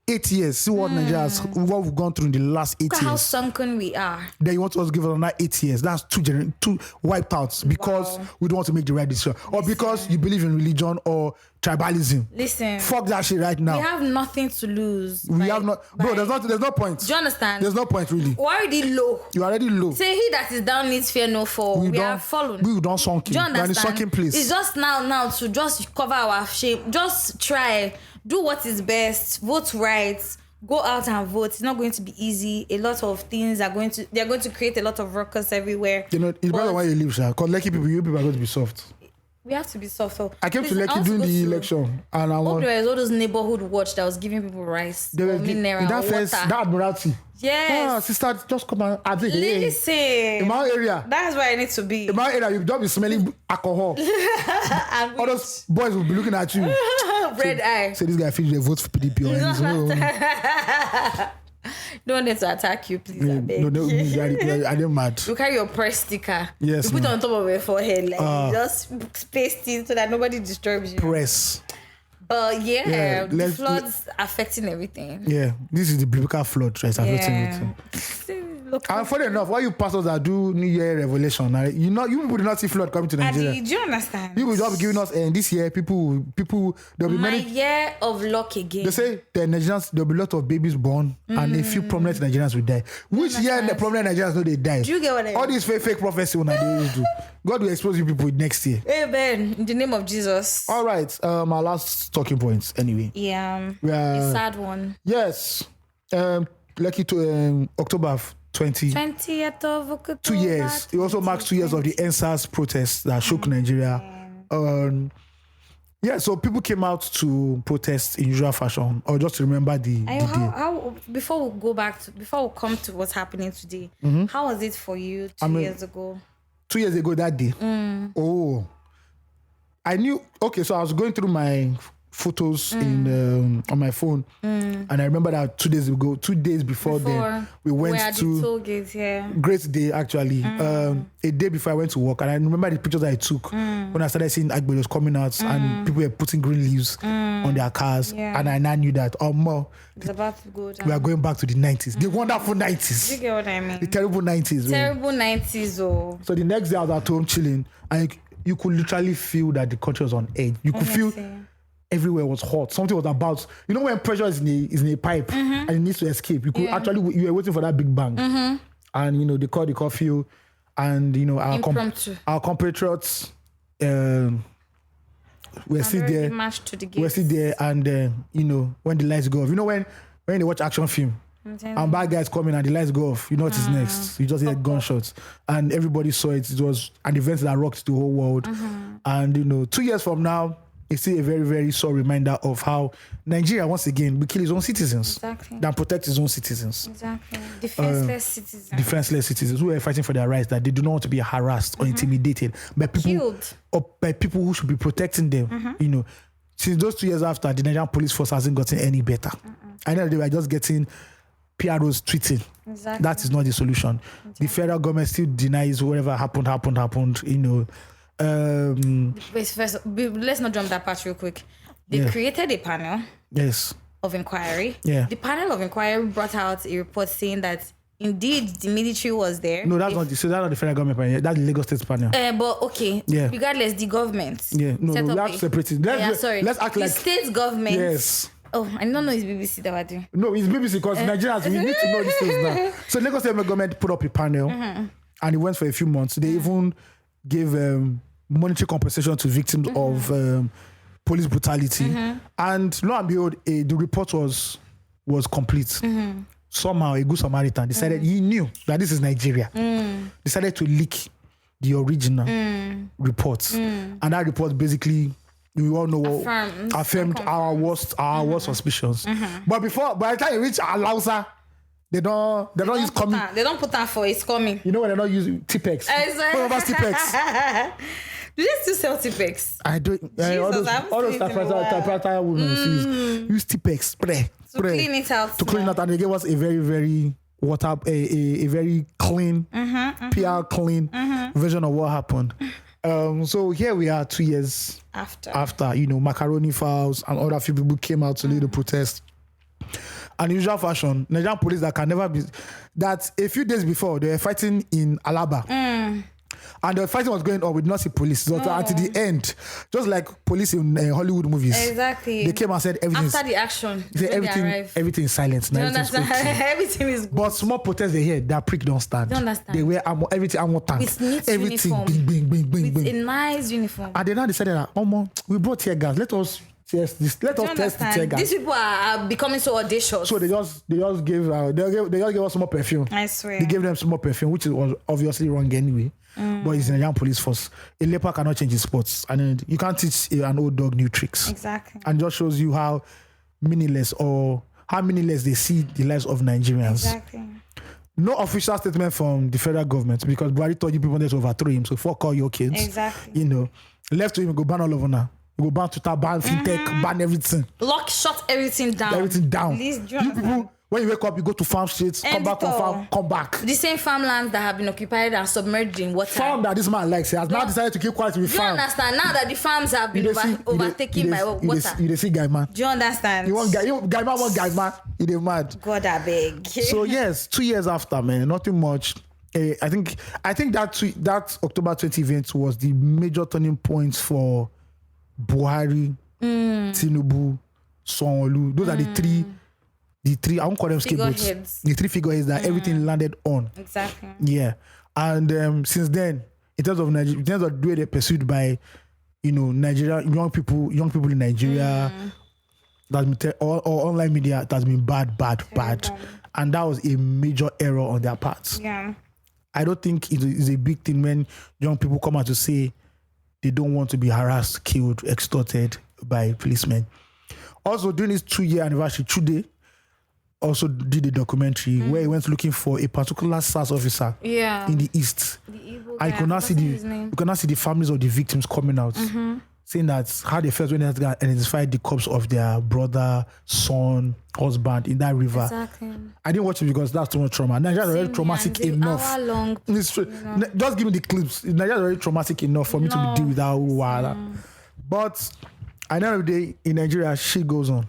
Speaker 1: 8 years. See what what we've gone through in the last 8 years.
Speaker 2: Look at how sunken we are.
Speaker 1: Then you want us to give us another 8 years. That's two wiped outs because we don't want to make the right decision. Or because you believe in religion or tribalism.
Speaker 2: Listen.
Speaker 1: Fuck that shit right now.
Speaker 2: We have nothing to lose.
Speaker 1: We have not. Bro, there's no point.
Speaker 2: Do you understand?
Speaker 1: There's no point really.
Speaker 2: We're already low.
Speaker 1: You're already low.
Speaker 2: Say he that is down needs fear no fall. We have fallen.
Speaker 1: We don't sunken.
Speaker 2: Do you understand?
Speaker 1: We're in a sunken place.
Speaker 2: It's just now to just cover our shame. Just try. Do what is best. Vote right. Go out and vote. It's not going to be easy. A lot of things they're going to create a lot of ruckus everywhere.
Speaker 1: You know, it's better when you leave, sir. Because Lekki people, you people are going to be soft.
Speaker 2: We have to be soft. So
Speaker 1: I came to Lekki during the election, and I
Speaker 2: hope there was all those neighborhood watch that was giving people rice, mineral,
Speaker 1: that
Speaker 2: water.
Speaker 1: first, that Admiralty.
Speaker 2: Yes.
Speaker 1: Sister, just come and I think,
Speaker 2: listen.
Speaker 1: In my area.
Speaker 2: That's where I need to be.
Speaker 1: In my area, you don't be smelling alcohol. All those boys will be looking at you.
Speaker 2: Red eye.
Speaker 1: Say this guy feels they vote for PDP or anything.
Speaker 2: Don't need to attack you, please. I beg.
Speaker 1: No, I didn't mad.
Speaker 2: You carry your press sticker.
Speaker 1: Yes.
Speaker 2: You put it on top of your forehead, like just paste it so that nobody disturbs you.
Speaker 1: Press.
Speaker 2: But the floods affecting everything.
Speaker 1: Yeah, this is the biblical flood, right? Affecting everything. And funny enough, why you pastors that do New Year revelation, you people do not see flood coming to Nigeria.
Speaker 2: Do you understand?
Speaker 1: People will just be giving us, and this year, people, there'll be many.
Speaker 2: Year of luck again.
Speaker 1: They say the Nigerians, there'll be a lot of babies born, and a few prominent Nigerians will die. Which year the prominent Nigerians know they die?
Speaker 2: Do you get what I mean?
Speaker 1: All these fake prophecy when they used to. God will expose you people next year.
Speaker 2: Amen. In the name of Jesus.
Speaker 1: All right. Our last talking points. Anyway.
Speaker 2: Yeah. A sad one.
Speaker 1: Yes. Lucky to October
Speaker 2: 20th of October.
Speaker 1: 2 years. It also marks 2 years of the END SARS protests that shook Nigeria. So people came out to protest in usual fashion, or just to remember the day.
Speaker 2: How before we come to what's happening today, how was it for you 2 years ago?
Speaker 1: 2 years ago that day. Oh, I knew. Okay, so I was going through my photos on my phone, and I remember that 2 days ago, 2 days before then, we went to
Speaker 2: toll gates,
Speaker 1: great day actually. A day before I went to work, and I remember the pictures I took when I started seeing Agberos coming out and people were putting green leaves on their cars, and I now knew that
Speaker 2: it's about to go down.
Speaker 1: We are going back to the 90s, the wonderful 90s.
Speaker 2: You get what I mean?
Speaker 1: The terrible 90s.
Speaker 2: Terrible 90s. Oh.
Speaker 1: So the next day I was at home chilling, and you could literally feel that the country was on edge. You could feel everywhere was hot. Something was about, when pressure is in a pipe and it needs to escape. You could actually, you were waiting for that big bang. And they called the curfew, and our compatriots were still there. We're still there, and when the lights go off, when they watch action film and bad guys come in and the lights go off, you know what is next. You just hear gunshots, and everybody saw it. It was an event that rocked the whole world. And 2 years from now, it's still a very, very sore reminder of how Nigeria, once again, will kill its own citizens than protect its own citizens.
Speaker 2: Exactly. Defenseless citizens.
Speaker 1: Defenseless citizens who are fighting for their rights, that they do not want to be harassed or intimidated by people,
Speaker 2: killed,
Speaker 1: or by people who should be protecting them. Since those 2 years after, the Nigerian police force hasn't gotten any better. I know they were just getting PROs tweeting.
Speaker 2: Exactly.
Speaker 1: That is not the solution. The federal government still denies whatever happened.
Speaker 2: First, let's not jump that part real quick. They created a panel of inquiry. The panel of inquiry brought out a report saying that indeed the military was there.
Speaker 1: No, that's not the federal government panel. That's the Lagos State panel.
Speaker 2: But okay, regardless, the government.
Speaker 1: We have to separate it. Let's act like
Speaker 2: the state government.
Speaker 1: Yes.
Speaker 2: Oh, I don't know it's BBC that we're doing.
Speaker 1: No, it's BBC because Nigerians, we need to know these things now. So Lagos State government put up a panel, and it went for a few months. They even gave monetary compensation to victims of police brutality, and lo and behold, the report was complete. Somehow, a good Samaritan decided he knew that this is Nigeria. Decided to leak the original report, and that report basically, we all know, affirmed our worst suspicions. But by the time you reach Alausa, they don't use coming.
Speaker 2: They don't put that for it's coming.
Speaker 1: When they don't use Tipex. Tipex.
Speaker 2: Do they still sell Tipex?
Speaker 1: I don't. All those typewriter women use Tipex spray
Speaker 2: to clean it out.
Speaker 1: To clean it out, and they gave us a very, very a very clean, PR clean version of what happened. So here we are 2 years after, macaroni files and other few people came out to lead the protest. Unusual fashion, Nigerian police that can never be, that a few days before they were fighting in Alaba. And the fighting was going on with Nazi police. So until the end, just like police in Hollywood movies.
Speaker 2: Exactly.
Speaker 1: They came and said everything.
Speaker 2: After the action,
Speaker 1: everything is silent.
Speaker 2: You understand? Everything is good.
Speaker 1: But small protests they hear, that prick don't stand.
Speaker 2: Don't understand.
Speaker 1: They wear everything armor tank.
Speaker 2: With neat
Speaker 1: everything
Speaker 2: uniform.
Speaker 1: bing.
Speaker 2: With a nice uniform.
Speaker 1: And they now decided that, we brought tear gas. Let us test this. Let us test the tear gas.
Speaker 2: These people are becoming so audacious.
Speaker 1: So they just gave us some more perfume.
Speaker 2: I swear.
Speaker 1: They gave them some more perfume, which was obviously wrong anyway. But it's a young police force. A leopard cannot change his spots, and you can't teach an old dog new tricks.
Speaker 2: Exactly.
Speaker 1: And just shows you how meaningless they see the lives of Nigerians.
Speaker 2: Exactly.
Speaker 1: No official statement from the federal government because Buhari told you people wanted to overthrow him. So fuck all your kids.
Speaker 2: Exactly.
Speaker 1: Left to him, go ban all over now. Go ban Twitter, ban fintech, ban everything.
Speaker 2: Shut everything down.
Speaker 1: Everything down.
Speaker 2: Please,
Speaker 1: you people, when you wake up, you go to farm streets, come back from farm, come back.
Speaker 2: The same farmlands that have been occupied and submerged in water.
Speaker 1: Farm that this man likes, he has now decided to keep quiet with farm.
Speaker 2: Do you understand? Now that the farms have been overtaken by water.
Speaker 1: You see guy man.
Speaker 2: Do you understand?
Speaker 1: Guy man want guy man. He dey mad.
Speaker 2: God I beg.
Speaker 1: So yes, 2 years after, man, nothing much. I think that October 20 event was the major turning point for Buhari, Tinubu, Sanwo-Olu. Those are the three, I won't call them scapegoats. The three figureheads that everything landed on.
Speaker 2: Exactly.
Speaker 1: Yeah. And since then, in terms of the way they're pursued by, Nigeria, young people in Nigeria, or online media, it has been bad. And that was a major error on their part.
Speaker 2: Yeah.
Speaker 1: I don't think it is a big thing when young people come out to say they don't want to be harassed, killed, extorted by policemen. Also, during this 2-year anniversary, Chude also did a documentary where he went looking for a particular SARS officer in the East. And you could not see the families of the victims coming out, saying that how they felt when they had to identify the corpse of their brother, son, husband in that river.
Speaker 2: Exactly.
Speaker 1: I didn't watch it because that's too much trauma. Nigeria is already traumatic enough. Just give me the clips. Nigeria is already traumatic enough for me to deal with that whole But at the end of the day, in Nigeria, shit goes on.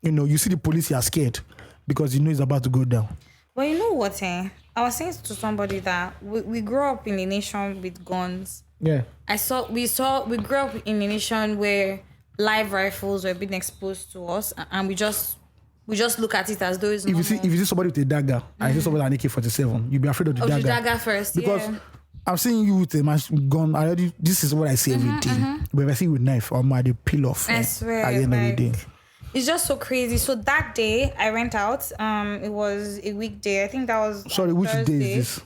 Speaker 1: You see the police, you're scared because it's about to go down.
Speaker 2: Well, you know what, I was saying to somebody that we grew up in a nation with guns.
Speaker 1: Yeah.
Speaker 2: We grew up in a nation where live rifles were being exposed to us, and we just look at it as though it's normal.
Speaker 1: If you see somebody with a dagger and you see somebody with an AK-47, you'll be afraid of the dagger.
Speaker 2: The dagger first,
Speaker 1: because I'm seeing you with a gun already. This is what I see every day. But if I see you with a knife, I'm at the peel off.
Speaker 2: I swear,
Speaker 1: at the end of the day.
Speaker 2: It's just so crazy. So that day I went out. It was a weekday. I think that was
Speaker 1: which
Speaker 2: Thursday.
Speaker 1: day is this?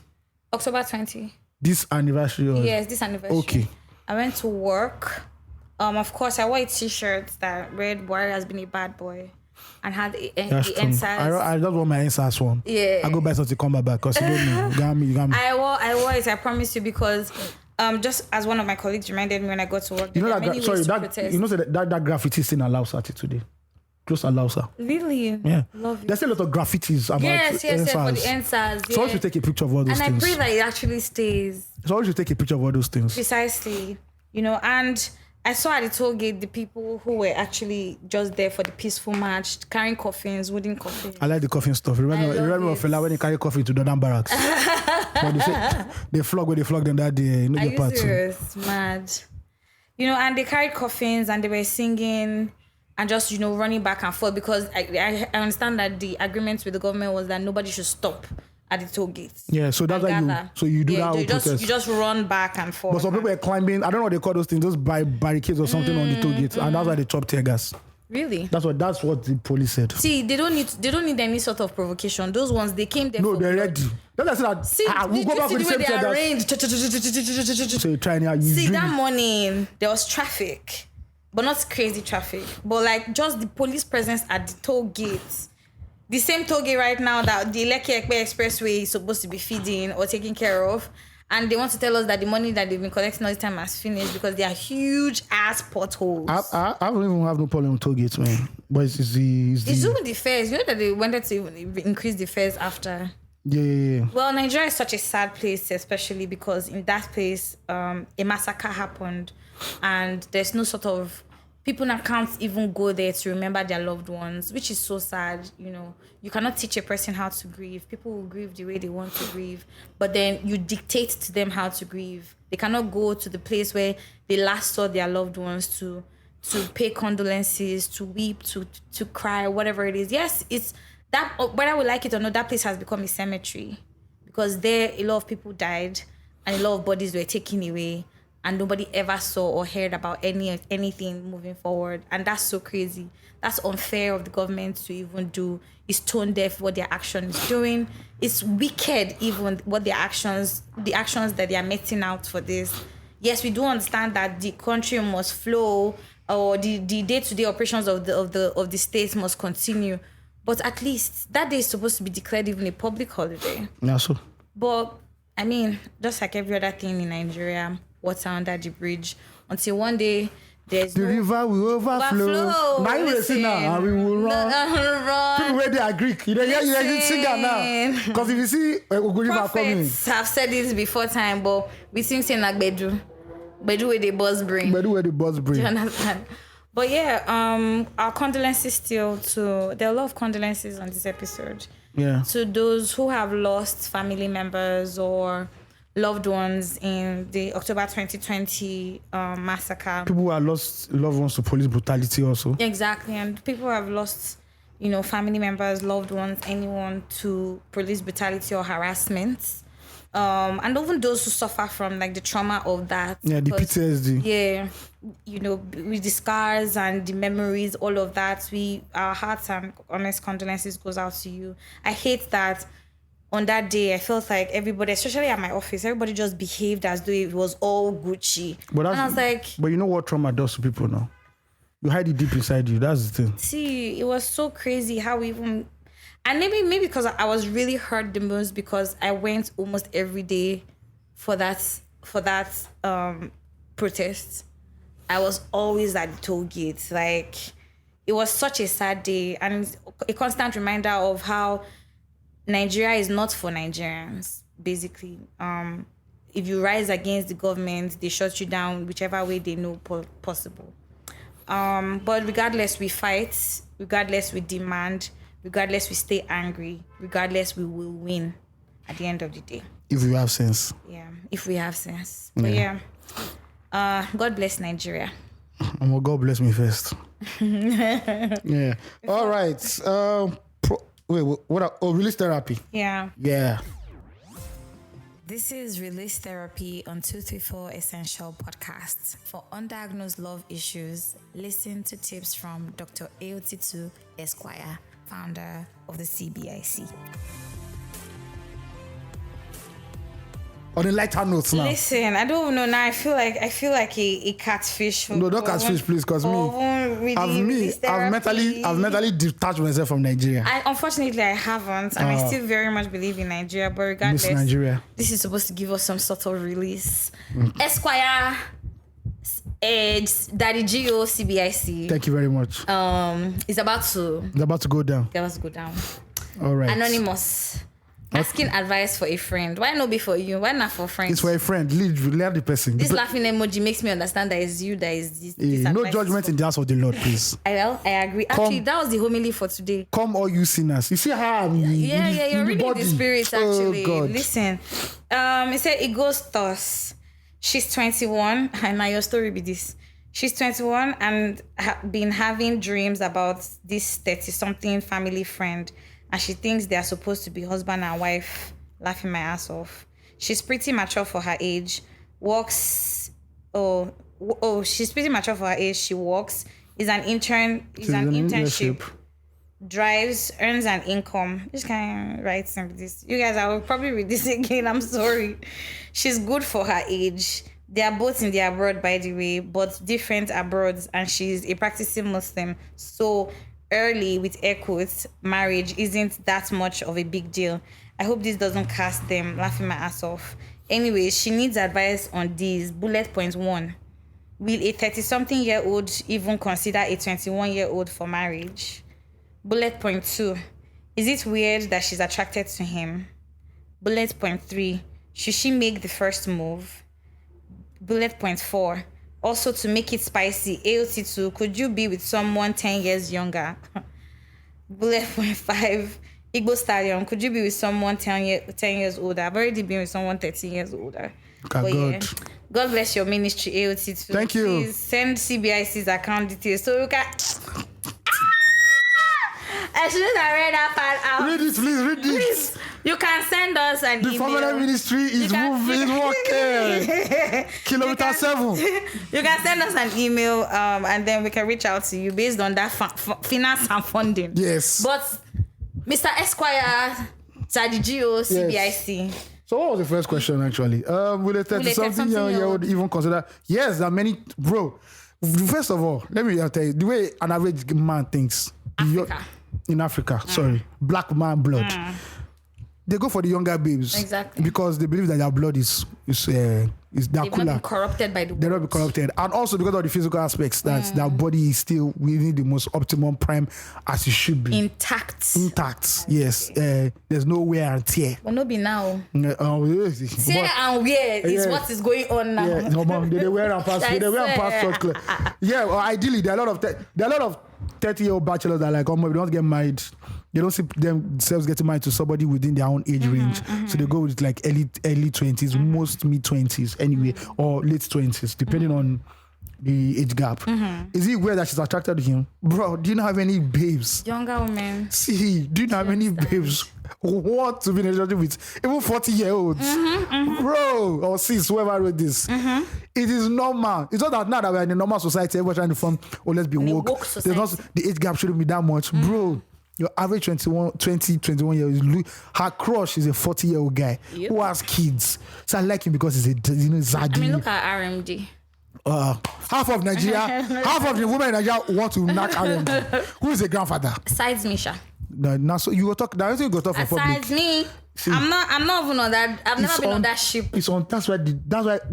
Speaker 2: October 20.
Speaker 1: This anniversary?
Speaker 2: Yes, this anniversary.
Speaker 1: Okay.
Speaker 2: I went to work. Of course, I wore a t-shirt that read "Buhari has been a bad boy," and had the END SARS.
Speaker 1: I just want my END SARS one.
Speaker 2: Yeah.
Speaker 1: I go buy something, come back because you don't know. You got me.
Speaker 2: I wore it. I promise you, because just as one of my colleagues reminded me when I got to work, that graffiti is still allows her today. Just allows her. Really?
Speaker 1: Yeah.
Speaker 2: Love
Speaker 1: There's a lot of graffitis about
Speaker 2: yes, for the END SARS. Yeah.
Speaker 1: So I should take a picture of all those things.
Speaker 2: And I pray that it actually stays.
Speaker 1: So I should take a picture of all those things.
Speaker 2: Precisely. And I saw at the toll gate the people who were actually just there for the peaceful march, carrying coffins, wooden coffins.
Speaker 1: I like the coffin stuff. Remember of fella when they carry coffin to Dodan Barracks. But they say they flog them that day.
Speaker 2: Are you serious? Mad. And they carried coffins and they were singing and just, running back and forth, because I understand that the agreement with the government was that nobody should stop at the toll gates.
Speaker 1: Yeah, so that's how you do that whole protest.
Speaker 2: You just run back and forth.
Speaker 1: But some people are climbing, I don't know what they call those things, just by barricades or something on the toll gates, and that's why they chop tear gas.
Speaker 2: Really?
Speaker 1: That's what the police said.
Speaker 2: See, they don't need any sort of provocation. Those ones, they came there.
Speaker 1: No, they're ready. That's that.
Speaker 2: See,
Speaker 1: we'll go back with the same tear gas. So you're trying.
Speaker 2: See, that morning there was traffic, but not crazy traffic, but just the police presence at the toll gates. The same toll gate right now that the Lekki Ekpe Expressway is supposed to be feeding or taking care of. And they want to tell us that the money that they've been collecting all this time has finished because they are huge ass potholes.
Speaker 1: I don't even have no problem with toll gates, man. But it's
Speaker 2: with the fares. You know that they wanted to increase the fares after.
Speaker 1: Yeah.
Speaker 2: Well, Nigeria is such a sad place, especially because in that place, a massacre happened, and there's no sort of people now can't even go there to remember their loved ones, which is so sad. You cannot teach a person how to grieve. People will grieve the way they want to grieve, but then you dictate to them how to grieve. They cannot go to the place where they last saw their loved ones to pay condolences, to weep, to cry, whatever it is. Yes, it's that, whether we like it or not, that place has become a cemetery, because there a lot of people died and a lot of bodies were taken away, and nobody ever saw or heard about anything moving forward. And that's so crazy. That's unfair of the government to even do. It's tone deaf what their action is doing. It's wicked even what the actions that they are meting out for this. Yes, we do understand that the country must flow, or the day-to-day operations of the states must continue. But at least that day is supposed to be declared even a public holiday.
Speaker 1: Yeah, so.
Speaker 2: But I mean, just like every other thing in Nigeria, water under the bridge, until one day there's
Speaker 1: the river will overflow. Now you see now, and we will run. People where they are Greek, you sing that now. Because if you see Ogo River coming,
Speaker 2: have said this before time, but we sing like Bedu where the buzz bring.
Speaker 1: Bedu where the buzz bring.
Speaker 2: Do you understand? But yeah, our condolences there are a lot of condolences on this episode.
Speaker 1: Yeah.
Speaker 2: To those who have lost family members or loved ones in the October 2020 massacre.
Speaker 1: People who have lost loved ones to police brutality also.
Speaker 2: Exactly, and people have lost, family members, loved ones, anyone to police brutality or harassment. And even those who suffer from like the trauma of that.
Speaker 1: Yeah, the PTSD.
Speaker 2: Yeah, with the scars and the memories, all of that, our hearts and honest condolences goes out to you. I hate that on that day, I felt like everybody, especially at my office, everybody just behaved as though it was all Gucci. And I was like...
Speaker 1: But you know what trauma does to people now? You hide it deep inside you. That's the thing.
Speaker 2: See, it was so crazy how we even... And maybe because I was really hurt the most because I went almost every day for that protest. I was always at the toll gate. Like, it was such a sad day and a constant reminder of how Nigeria is not for Nigerians, basically. If you rise against the government, they shut you down whichever way they know possible. But regardless, we fight. Regardless, we demand. Regardless, we stay angry. Regardless, we will win at the end of the day.
Speaker 1: If we have sense.
Speaker 2: Yeah, if we have sense. But yeah, God bless Nigeria.
Speaker 1: God bless me first. Yeah. All right. Release therapy.
Speaker 2: Yeah.
Speaker 1: Yeah.
Speaker 2: This is Release Therapy on 234 Essential Podcasts. For undiagnosed love issues, listen to tips from Dr. Aotitu Esquire, founder of the CBIC.
Speaker 1: On a lighter note now.
Speaker 2: Listen, I don't know now. I feel like a catfish.
Speaker 1: No, don't catfish, please, because I've mentally detached myself from Nigeria.
Speaker 2: Unfortunately, I haven't, and I still very much believe in Nigeria. But regardless,
Speaker 1: Miss Nigeria.
Speaker 2: This is supposed to give us some sort of release. Esquire, Daddy Gio, CBIC.
Speaker 1: Thank you very much.
Speaker 2: It's about to
Speaker 1: go down.
Speaker 2: It's about to go down.
Speaker 1: All right.
Speaker 2: Anonymous. Asking advice for a friend. Why not be for you? Why not for friends?
Speaker 1: It's for a friend. Leave the person.
Speaker 2: This laughing emoji makes me understand that it's you that is this
Speaker 1: no judgment in the house of the Lord, please.
Speaker 2: I agree. Actually, that was the homily for today.
Speaker 1: Come all you sinners. You see how I'm
Speaker 2: you're really in the spirit, actually.
Speaker 1: Oh, God.
Speaker 2: Listen. It said it goes thus. She's 21, and now your story be this. She's 21 and been having dreams about this 30-something family friend. And she thinks they are supposed to be husband and wife, laughing my ass off. She's pretty mature for her age. She's pretty mature for her age. She works, is an internship, drives, earns an income. This kind of writes some of this. You guys, I will probably read this again. I'm sorry. She's good for her age. They are both in the abroad, by the way, but different abroads. And she's a practicing Muslim. So early, with air quotes, marriage isn't that much of a big deal. I hope this doesn't cast them, laughing my ass off. Anyway, she needs advice on these. Bullet point 1. Will a 30-something-year-old even consider a 21-year-old for marriage? Bullet point 2. Is it weird that she's attracted to him? Bullet point 3, should she make the first move? Bullet point 4, also to make it spicy. AOT 2, could you be with someone 10 years younger? Bullet point 5, Igbo Stallion, could you be with someone 10 years older? I've already been with someone 13 years older.
Speaker 1: God.
Speaker 2: God bless your ministry, AOT 2.
Speaker 1: Thank you.
Speaker 2: Please send CBIC's account details so you can... I shouldn't have read that part out.
Speaker 1: Read it, please, read it.
Speaker 2: Please, you can send us an email.
Speaker 1: The family ministry is working. Kilometer 7.
Speaker 2: You can send us an email and then we can reach out to you based on that finance and funding.
Speaker 1: Yes.
Speaker 2: But Mr. Esquire, Sadijio, CBIC.
Speaker 1: Yes. So what was the first question actually? Will a 30-something year would even consider? Yes, there are many. Bro, first of all, let me tell you, the way an average man thinks. In Africa, black man blood. They go for the younger babes.
Speaker 2: Exactly.
Speaker 1: Because they believe that their blood is they're
Speaker 2: They've
Speaker 1: cooler.
Speaker 2: not been corrupted by the
Speaker 1: They're not be corrupted. And also because of the physical aspects that their body is still within the most optimum prime as it should be.
Speaker 2: Intact.
Speaker 1: Yes. There's no wear and tear.
Speaker 2: But no be now.
Speaker 1: Tear
Speaker 2: and wear is what is going on now.
Speaker 1: Yeah, no, mom, they wear and pass. They wear and pass short clothes. Yeah, well, ideally there are a lot of 30-year-old bachelors that are like, oh, we don't get married. They don't see themselves getting married to somebody within their own age range. So they go with like early 20s, most mid 20s anyway, or late 20s, depending on the age gap. Is it weird that she's attracted to him? Bro, do you not have any babes?
Speaker 2: Younger women.
Speaker 1: See, do you not have any babes who want to be in a relationship with even 40-year-olds? Bro, or sis, whoever wrote this. It is normal. It's not that now that we're in a normal society, everyone's trying to form, let's be woke. There's not, the age gap shouldn't be that much. Bro, your average 21 year old, her crush is a 40-year-old guy who has kids. So I like him because he's a zaddy.
Speaker 2: I mean, look at RMD.
Speaker 1: Half of Nigeria, half of the women in Nigeria want to knock RMD. Who is a grandfather?
Speaker 2: Besides Misha.
Speaker 1: No, so you go talk. Now you go talk for public.
Speaker 2: Besides me, see, I'm not even on that. I've never been on that ship.
Speaker 1: It's on. That's why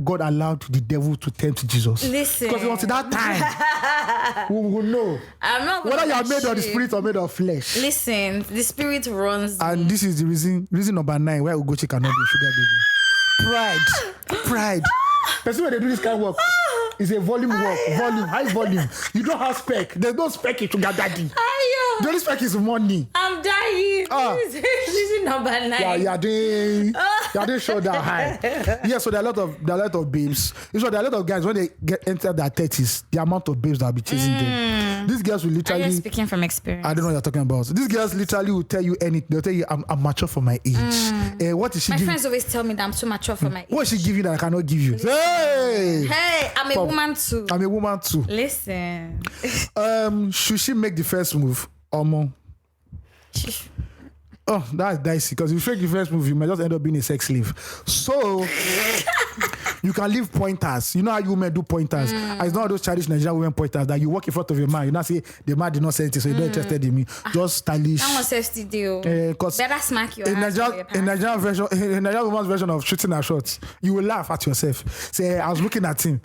Speaker 1: God allowed the devil to tempt Jesus.
Speaker 2: Listen,
Speaker 1: because until that time, we will know.
Speaker 2: I'm not
Speaker 1: whether you are made of the spirit or made of flesh.
Speaker 2: Listen, the spirit runs.
Speaker 1: And this is the reason number 9 why Ugochi cannot be a sugar baby. Pride. Person when they do this kind of work. It's a volume work. High volume. You don't have spec. There's no spec in sugar daddy. The only spec is money.
Speaker 2: I'm dying. This is number 9.
Speaker 1: Yeah, you're doing shoulder high. Yeah, so there are a lot of babes. So there are a lot of guys when they enter their 30s, the amount of babes that will be chasing them. These girls will literally.
Speaker 2: Are you speaking from experience?
Speaker 1: I don't know what you're talking about. These girls literally will tell you anything. They'll tell you, I'm mature for my age. What is she giving?
Speaker 2: My friends always tell me that I'm too mature for my age.
Speaker 1: What is she giving that I cannot give you?
Speaker 2: Hey, I'm a woman too.
Speaker 1: I'm a woman too.
Speaker 2: Listen.
Speaker 1: Should she make the first move or more? Oh, that's dicey because if you make the first move, you might just end up being a sex slave. So you can leave pointers. You know how you women do pointers. It's not those childish Nigerian women pointers that you walk in front of a man. You not say the man did not say anything, so you're not interested in me. Just stylish.
Speaker 2: That was safety deal. Better smack your
Speaker 1: in Nigerian woman's version of shooting her shots, you will laugh at yourself. Say, I was looking at him.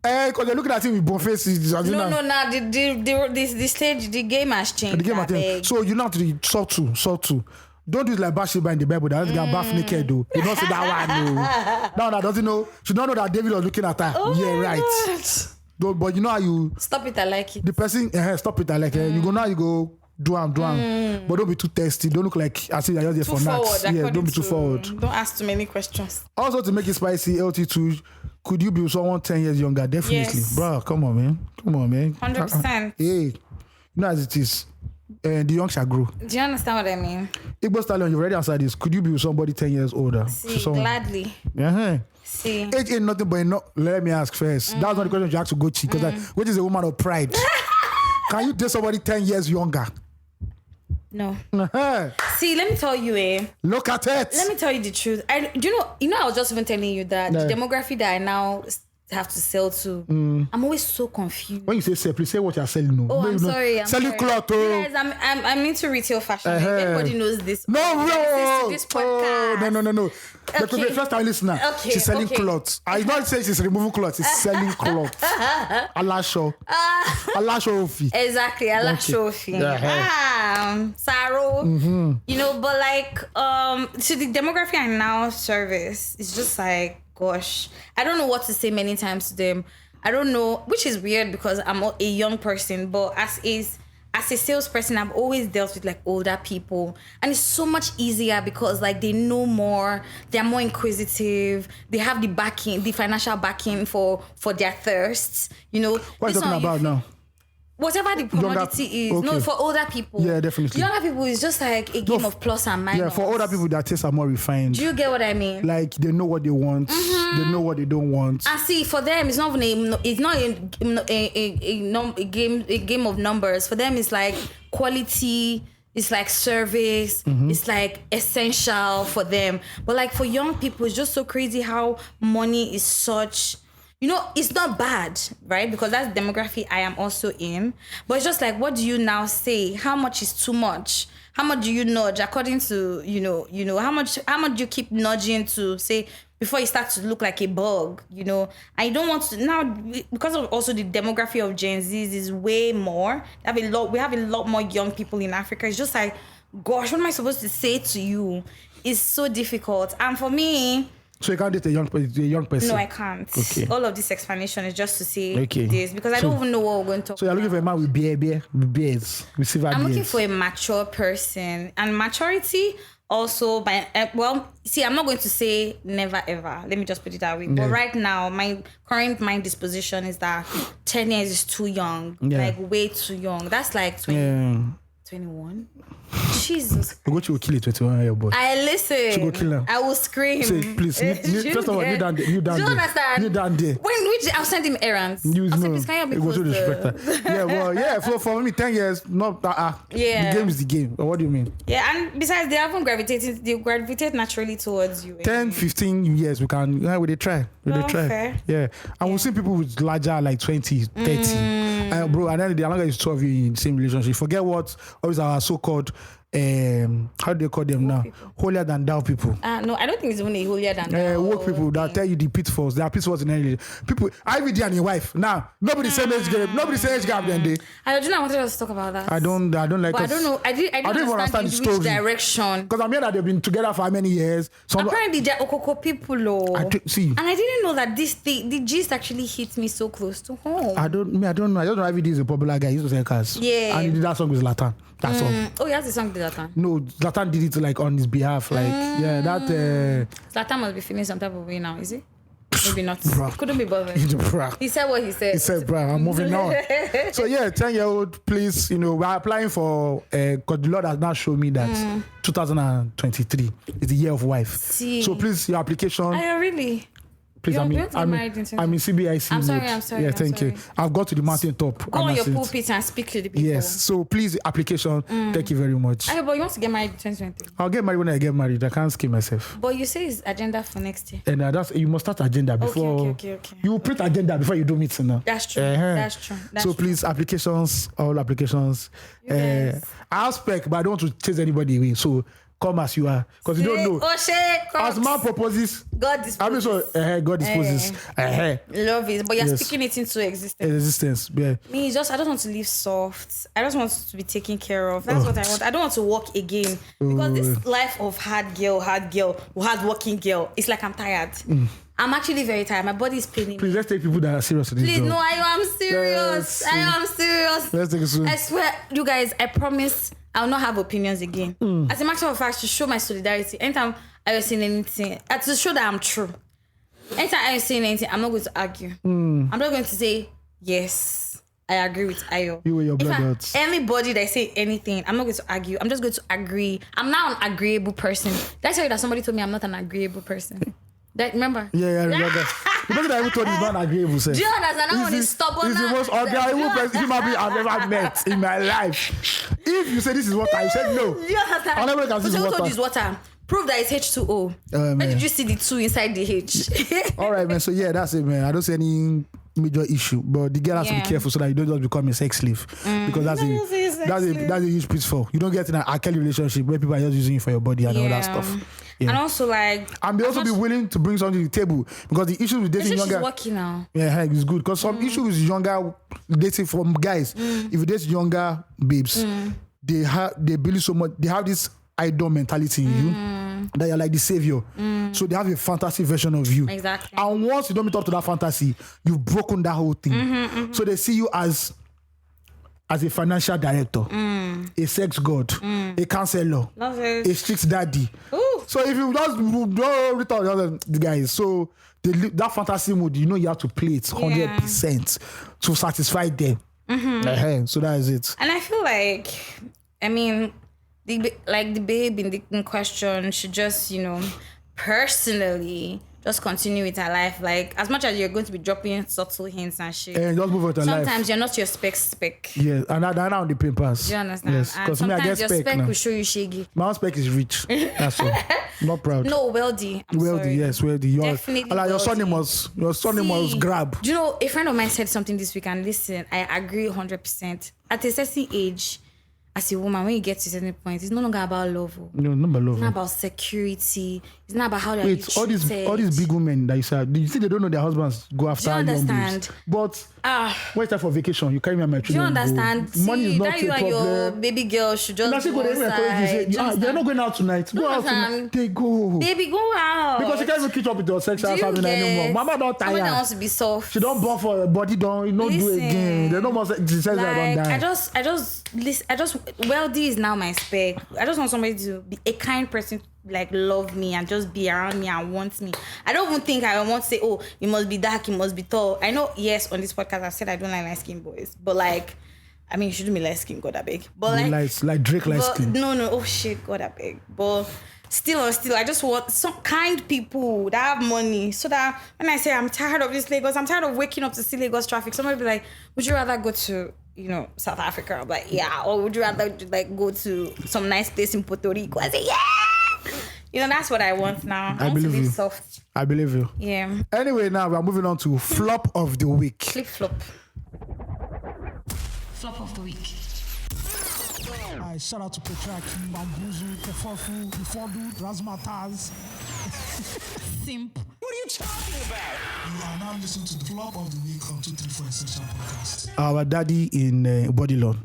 Speaker 1: Because you're looking at him with both faces.
Speaker 2: No. The stage, the game has changed.
Speaker 1: The game has changed. So you know how to be subtle. Don't do it like Bathsheba in the Bible. That get bath naked though. You don't say that one. No. That doesn't know. She don't know that David was looking at her.
Speaker 2: Oh
Speaker 1: right. But you know how you
Speaker 2: stop it. I like it.
Speaker 1: The person stop it. I like it. You go now. You go do am. But don't be too testy. Don't look like as if you're just there for knacks. Yeah, don't be too forward.
Speaker 2: Don't ask too many questions.
Speaker 1: Also to make it spicy, LT2. Could you be with someone 10 years younger? Definitely. Yes. Bro, come on, man.
Speaker 2: 100%.
Speaker 1: Hey, you know as it is. The young shall grow.
Speaker 2: Do you understand what I mean?
Speaker 1: Igbo Stallion, you already answered this. Could you be with somebody 10 years older?
Speaker 2: See, gladly.
Speaker 1: Yeah.
Speaker 2: See.
Speaker 1: Age ain't nothing but let me ask first. That's not the question you have to go to because which is a woman of pride. Can you date somebody 10 years younger?
Speaker 2: No. See, let me tell you,
Speaker 1: Look at it.
Speaker 2: Let me tell you the truth. I was just even telling you that the demography that I now have to sell to. I'm always so confused.
Speaker 1: When you say sell, please say what you're selling. No.
Speaker 2: Oh, I'm sorry.
Speaker 1: Selling cloth. Oh.
Speaker 2: Yes, I'm into retail fashion. Everybody knows this.
Speaker 1: No,
Speaker 2: This podcast.
Speaker 1: No.
Speaker 2: Okay.
Speaker 1: The first time listener,
Speaker 2: Okay,
Speaker 1: she's selling
Speaker 2: okay.
Speaker 1: clothes. I not say she's removing clothes. She's selling clothes. Alasho. Alasho Ofi.
Speaker 2: Exactly, I like Sophie. Saro. You know, but like, so the demography I now service is just like, gosh, I don't know what to say many times to them. I don't know, which is weird because I'm a young person, but as a salesperson, I've always dealt with like older people, and it's so much easier because like they know more, they're more inquisitive, they have the backing, the financial backing for their thirsts. You know,
Speaker 1: What are you talking about now?
Speaker 2: Whatever the commodity is,
Speaker 1: okay.
Speaker 2: no, for older people.
Speaker 1: Yeah, definitely.
Speaker 2: Younger people is just like a game of plus and minus.
Speaker 1: Yeah, for older people, their tastes are more refined.
Speaker 2: Do you get what I mean?
Speaker 1: Like they know what they want, they know what they don't want.
Speaker 2: And see, for them, it's not even a game of numbers. For them, it's like quality. It's like service. It's like essential for them. But like for young people, it's just so crazy how money is such. You know, it's not bad, right? Because that's the demography I am also in. But it's just like, what do you now say? How much is too much? How much do you nudge according to, you know, how much do you keep nudging to say before you start to look like a bug, you know? I don't want to now, because of also the demography of Gen Zs is way more. We have a lot more young people in Africa. It's just like, gosh, what am I supposed to say to you? It's so difficult. And for me,
Speaker 1: So you can't date a young person?
Speaker 2: no, I can't.
Speaker 1: Okay.
Speaker 2: All of this explanation is just to say
Speaker 1: Okay.
Speaker 2: this because I don't even know what we're going to talk
Speaker 1: So you're looking for a man with beards, with silver
Speaker 2: I'm
Speaker 1: beards.
Speaker 2: looking for a mature person. And maturity also, I'm not going to say never ever. Let me just put it that way. But right now, my current mind disposition is that 10 years is too young.
Speaker 1: Yeah.
Speaker 2: Like way too young. That's like 21. Jesus.
Speaker 1: Go will kill it 21 year boy.
Speaker 2: I listen.
Speaker 1: She go kill him.
Speaker 2: I will scream.
Speaker 1: Say, please, first of all, you down there. You down
Speaker 2: Do you
Speaker 1: there.
Speaker 2: understand?
Speaker 1: You down there.
Speaker 2: I'll send him errands.
Speaker 1: You
Speaker 2: I'll say,
Speaker 1: know,
Speaker 2: please, can you help me
Speaker 1: it goes to
Speaker 2: post
Speaker 1: disrespect her. Yeah, well, yeah. For me, 10 years, not
Speaker 2: Yeah.
Speaker 1: The game is the game. What do you mean?
Speaker 2: Yeah, and besides, they gravitate naturally towards you.
Speaker 1: 10, 15 years, we they try.
Speaker 2: Fair.
Speaker 1: Yeah. And we've seen people with larger, like 20, 30. Bro, and then the longer is 12 in the same relationship. Forget what always our so-called, how do they call them now? Holier than thou people.
Speaker 2: No, I don't think it's even a holier than thou.
Speaker 1: Woke people that tell you the pitfalls. There are pitfalls in any relationship. People, IVD and your wife. Now, nobody say age gap. Nobody say age gap then they.
Speaker 2: I don't know. I wanted us to talk about that.
Speaker 1: I don't like.
Speaker 2: But I don't know. I don't even understand the story. Which direction?
Speaker 1: Because I'm here that they've been together for how many years.
Speaker 2: Apparently, they're Okoko people.
Speaker 1: See.
Speaker 2: And I didn't know that the gist actually hit me so close to home.
Speaker 1: I don't know. I don't know. IVD is a popular guy. He used to sell cars.
Speaker 2: Yeah.
Speaker 1: And he did that song with Zlatan. That song.
Speaker 2: Oh, he has a song with Zlatan.
Speaker 1: No, Zlatan did it like on his behalf. Like, yeah, that.
Speaker 2: Zlatan must be feeling some type of way now, is he? Maybe not.
Speaker 1: Bruh.
Speaker 2: Couldn't be bothered.
Speaker 1: Bruh.
Speaker 2: He said what he said.
Speaker 1: He said, bro, I'm moving on. So yeah, 10-year-old, please, we're applying for, because the Lord has now shown me that 2023 is the year of wife.
Speaker 2: See.
Speaker 1: So please, your application.
Speaker 2: Really?
Speaker 1: Please,
Speaker 2: You're
Speaker 1: I'm
Speaker 2: going to get married in
Speaker 1: CBIC.
Speaker 2: I'm sorry.
Speaker 1: Yeah,
Speaker 2: I'm
Speaker 1: thank
Speaker 2: sorry.
Speaker 1: you. I've got to the mountain top.
Speaker 2: Go on your pulpit and speak to the people.
Speaker 1: Yes. So please, application. Thank you very much.
Speaker 2: Okay, but you want to get married in 2023?
Speaker 1: I'll get married when I get married. I can't skip myself.
Speaker 2: But you say it's agenda for next year.
Speaker 1: And you must start agenda before.
Speaker 2: Okay.
Speaker 1: You print agenda before you do meeting now.
Speaker 2: That's true. That's true.
Speaker 1: So please, applications, all applications.
Speaker 2: Yes.
Speaker 1: I have spec, but I don't want to chase anybody away. So come as you are, because you don't know. As man proposes,
Speaker 2: God disposes.
Speaker 1: I mean, so God disposes.
Speaker 2: Love it, but you're
Speaker 1: Yes.
Speaker 2: speaking it into existence.
Speaker 1: Existence. Yeah.
Speaker 2: Me, I just want to live soft. I just want to be taken care of. That's what I want. I don't want to walk again because this life of hard working girl, it's like I'm tired. I'm actually very tired. My body is paining me.
Speaker 1: Please, let's take people that are serious in this
Speaker 2: Please,
Speaker 1: job.
Speaker 2: no, I am serious.
Speaker 1: Yes.
Speaker 2: I am serious.
Speaker 1: Let's take it soon.
Speaker 2: I swear, you guys, I promise I'll not have opinions again. As a matter of fact, to show my solidarity, anytime I was saying anything, to show that I'm true, anytime I was saying anything, I'm not going to argue. I'm not going to say, yes, I agree with Ayo.
Speaker 1: You were your blood.
Speaker 2: Anybody that say anything, I'm not going to argue. I'm just going to agree. I'm not an agreeable person. Did I tell you that somebody told me I'm not an agreeable person? Remember?
Speaker 1: Yeah, I remember. The person that I even told is not agreeable, sir.
Speaker 2: Do you understand? That one is stubborn.
Speaker 1: He's the most agreeable human being I've ever met in my life. If you say this is water, you said no.
Speaker 2: Do you understand?
Speaker 1: I'll never can see this water.
Speaker 2: This water. Prove that it's H2O. Where did you see the 2 inside the H?
Speaker 1: All right, man. So yeah, that's it, man. I don't see any major issue, but the girl has to be careful so that you don't just become a sex slave, because that's a huge pitfall. You don't get in an R. Kelly relationship where people are just using you for your body and all that stuff. Yeah.
Speaker 2: And also like,
Speaker 1: and they also be willing to bring something to the table, because the issue with dating younger.
Speaker 2: She's working now.
Speaker 1: Yeah, it's good, because some issues with younger dating from guys. If you date younger babes, they believe so much. They have this idol mentality in you that you're like the savior. So they have a fantasy version of you.
Speaker 2: Exactly.
Speaker 1: And once you don't meet up to that fantasy, you've broken that whole thing. So they see you as a financial director, a sex god, a counselor, a strict daddy.
Speaker 2: Ooh.
Speaker 1: So if you just don't return the guys, so that fantasy mode, you know you have to play it 100% to satisfy them. So that is it.
Speaker 2: And I feel like, I mean, the babe in question should just, personally just continue with her life. Like, as much as you're going to be dropping subtle hints and shit,
Speaker 1: and just move on to life.
Speaker 2: Sometimes you're not your spec.
Speaker 1: Yeah, and that on the papers.
Speaker 2: Do you understand?
Speaker 1: Yes, because me, I get
Speaker 2: your spec will show you shaggy.
Speaker 1: My spec is rich. That's all. Not proud.
Speaker 2: No, wealthy.
Speaker 1: Wealthy, yes, wealthy.
Speaker 2: Definitely
Speaker 1: like your surname was grab.
Speaker 2: Do you know, a friend of mine said something this week, and listen, I agree 100%. At a certain age, as a woman, when you get to a certain point, it's no longer about love.
Speaker 1: No, not about love.
Speaker 2: It's not about security. It's not about how they're treated.
Speaker 1: all these big women that you said, do you think they don't know their husbands go after young babes? But when it's time for vacation, you carry me on my children.
Speaker 2: Do you understand?
Speaker 1: Money is not
Speaker 2: that you and your baby girl should just go outside.
Speaker 1: They're not going out tonight. Go out tonight. They go.
Speaker 2: Baby, go out.
Speaker 1: Because you can't even keep up with your sexual family anymore. Mama don't tire.
Speaker 2: Mama wants to be soft.
Speaker 1: She don't born for her body, do again. They don't want to say I don't die.
Speaker 2: Wealthy is now my spec. I just want somebody to be a kind person, like love me and just be around me and want me. I don't even think I want to say, oh, you must be dark, you must be tall. I know, yes, on this podcast I've said I don't like light skin boys, but like, I mean, you shouldn't be light skin, God, I beg. But
Speaker 1: like Drake light skin.
Speaker 2: No, oh shit, God, I beg. But still, I just want some kind people that have money, so that when I say I'm tired of this Lagos, I'm tired of waking up to see Lagos traffic, somebody will be like, would you rather go to South Africa? I'm like, yeah. Or would you rather like go to some nice place in Puerto Rico? I say, yeah. That's what I want now.
Speaker 1: I believe you.
Speaker 2: Soft.
Speaker 1: I believe you.
Speaker 2: Yeah.
Speaker 1: Anyway, now we're moving on to flop of the week.
Speaker 2: Flip flop.
Speaker 3: Flop of the week.
Speaker 5: Shout out to Petraki, Bambuzu, Kefofu, Bifodu, Razmataz.
Speaker 3: Simp.
Speaker 4: What are you talking about?
Speaker 5: You are now listening to the flop of the week on 234 Essential Podcast.
Speaker 1: Our daddy in Bodilon,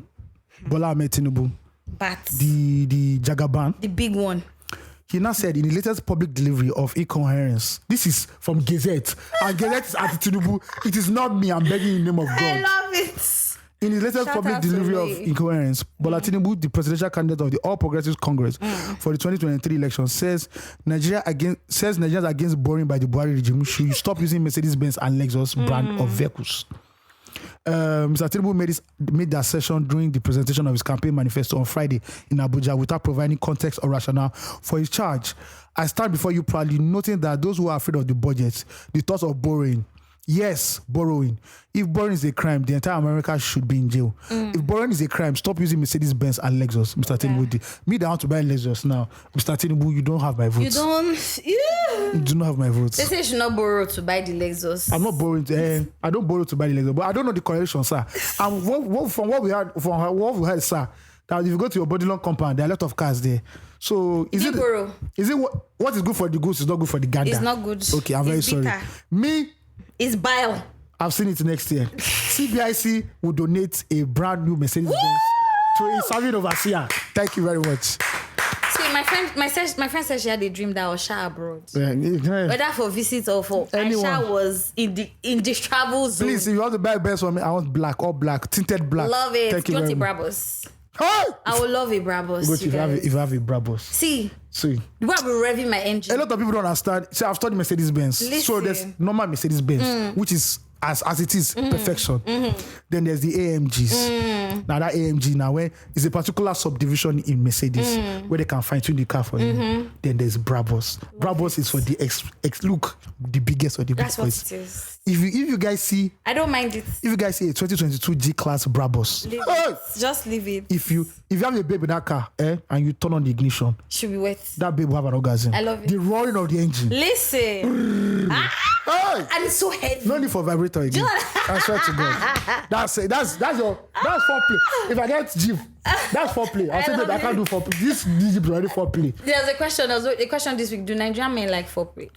Speaker 1: Bola Ahmed Tinubu,
Speaker 2: But
Speaker 1: the Jagaban,
Speaker 2: the big one.
Speaker 1: He now said in the latest public delivery of incoherence, this is from Gazette, and Gazette is at Tinubu. It is not me, I'm begging in the name of God.
Speaker 2: I love it.
Speaker 1: In his latest public delivery of incoherence, Bola Tinubu, the presidential candidate of the All Progressives Congress for the 2023 election, says Nigerians against borrowing by the Buhari regime should stop using Mercedes-Benz and Lexus brand of vehicles. Mr. Tinubu made that session during the presentation of his campaign manifesto on Friday in Abuja without providing context or rationale for his charge. I stand before you proudly, noting that those who are afraid of the budget, the thought of borrowing. Yes, borrowing. If borrowing is a crime, the entire America should be in jail. If borrowing is a crime, stop using Mercedes-Benz and Lexus, Mr. Tinubu. Me, that want to buy Lexus now. Mr. Tinubu, you don't have my votes. You do not have my votes.
Speaker 2: They say you should not borrow to buy the Lexus.
Speaker 1: I'm not borrowing. I don't borrow to buy the Lexus, but I don't know the correlation, sir. And from what we heard, sir, that if you go to your Bodilon compound, there are a lot of cars there. So is it what is good for the goose is not good for the gander?
Speaker 2: It's not good.
Speaker 1: Okay, I'm very sorry. Me.
Speaker 2: It's bile.
Speaker 1: I've seen it next year. CBIC will donate a brand new Mercedes-Benz to a serving overseer. Thank you very much.
Speaker 2: See, my friend said she had a dream that Osha abroad.
Speaker 1: Yeah.
Speaker 2: Whether for visit or for
Speaker 1: anyone.
Speaker 2: Aisha was in the travel zone.
Speaker 1: Please, if you want to buy a Benz for me, I want black, all black, tinted black.
Speaker 2: Love it.
Speaker 1: Thank you very much.
Speaker 2: Brabus.
Speaker 1: Hey!
Speaker 2: I would love a Brabus.
Speaker 1: If you have a Brabus.
Speaker 2: See.
Speaker 1: You
Speaker 2: will be revving my engine.
Speaker 1: A lot of people don't understand. See, I've studied Mercedes-Benz.
Speaker 2: Listen.
Speaker 1: So there's normal Mercedes-Benz, which is as it is, perfection. Then there's the AMGs. Now that AMG now when is a particular subdivision in Mercedes where they can fine tune the car for you. Then there's Brabus. Brabus is for the look the biggest of the big
Speaker 2: That's what
Speaker 1: boys.
Speaker 2: it is.
Speaker 1: If you guys see,
Speaker 2: I don't mind it.
Speaker 1: if you guys see a 2022 G-Class Brabus,
Speaker 2: Leave it. Just leave it.
Speaker 1: if you have a babe in that car, and you turn on the ignition,
Speaker 2: Should be wet.
Speaker 1: that babe will have an orgasm.
Speaker 2: I love it.
Speaker 1: The roaring of the engine.
Speaker 2: Listen.
Speaker 1: Hey!
Speaker 2: And it's so heavy.
Speaker 1: No need for vibrator again. I swear to God. That's foreplay. If I get Jeep, that's foreplay. I said that I can't do foreplay. This Jeep is already foreplay.
Speaker 2: There's a question this week. Do Nigerian men like foreplay?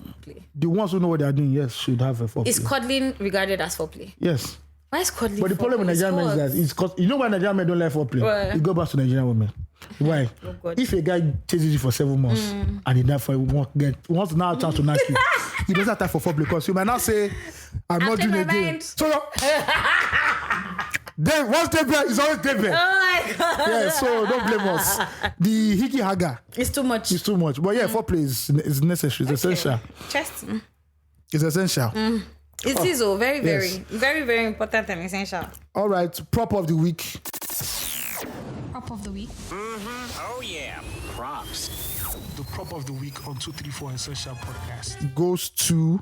Speaker 1: The ones who know what they are doing, yes, should have a foreplay.
Speaker 2: Is cuddling regarded as foreplay?
Speaker 1: Yes.
Speaker 2: Why is cuddling?
Speaker 1: But the problem with Nigerian men is that it's cause you know why Nigerian men don't like foreplay?
Speaker 2: Why?
Speaker 1: You go back to Nigerian women. Why?
Speaker 2: Oh God.
Speaker 1: If a guy chases you for 7 months and he therefore wants now a chance to knock you, he doesn't have time for foreplay because you might not say, I'm not doing it again.
Speaker 2: Mind.
Speaker 1: So then once they bear, it's always they bear.
Speaker 2: Oh my God.
Speaker 1: Yeah, so don't blame us. The hickey haga
Speaker 2: It's too much.
Speaker 1: is too much. But yeah, foreplay is necessary. It's essential.
Speaker 2: Interesting.
Speaker 1: It's essential.
Speaker 2: It is very, very,
Speaker 1: yes.
Speaker 2: very, very important and essential.
Speaker 1: All right, prop of the week.
Speaker 3: Prop of the week.
Speaker 4: Oh, yeah. Props.
Speaker 5: The prop of the week on 234 Essential Podcast.
Speaker 1: Goes to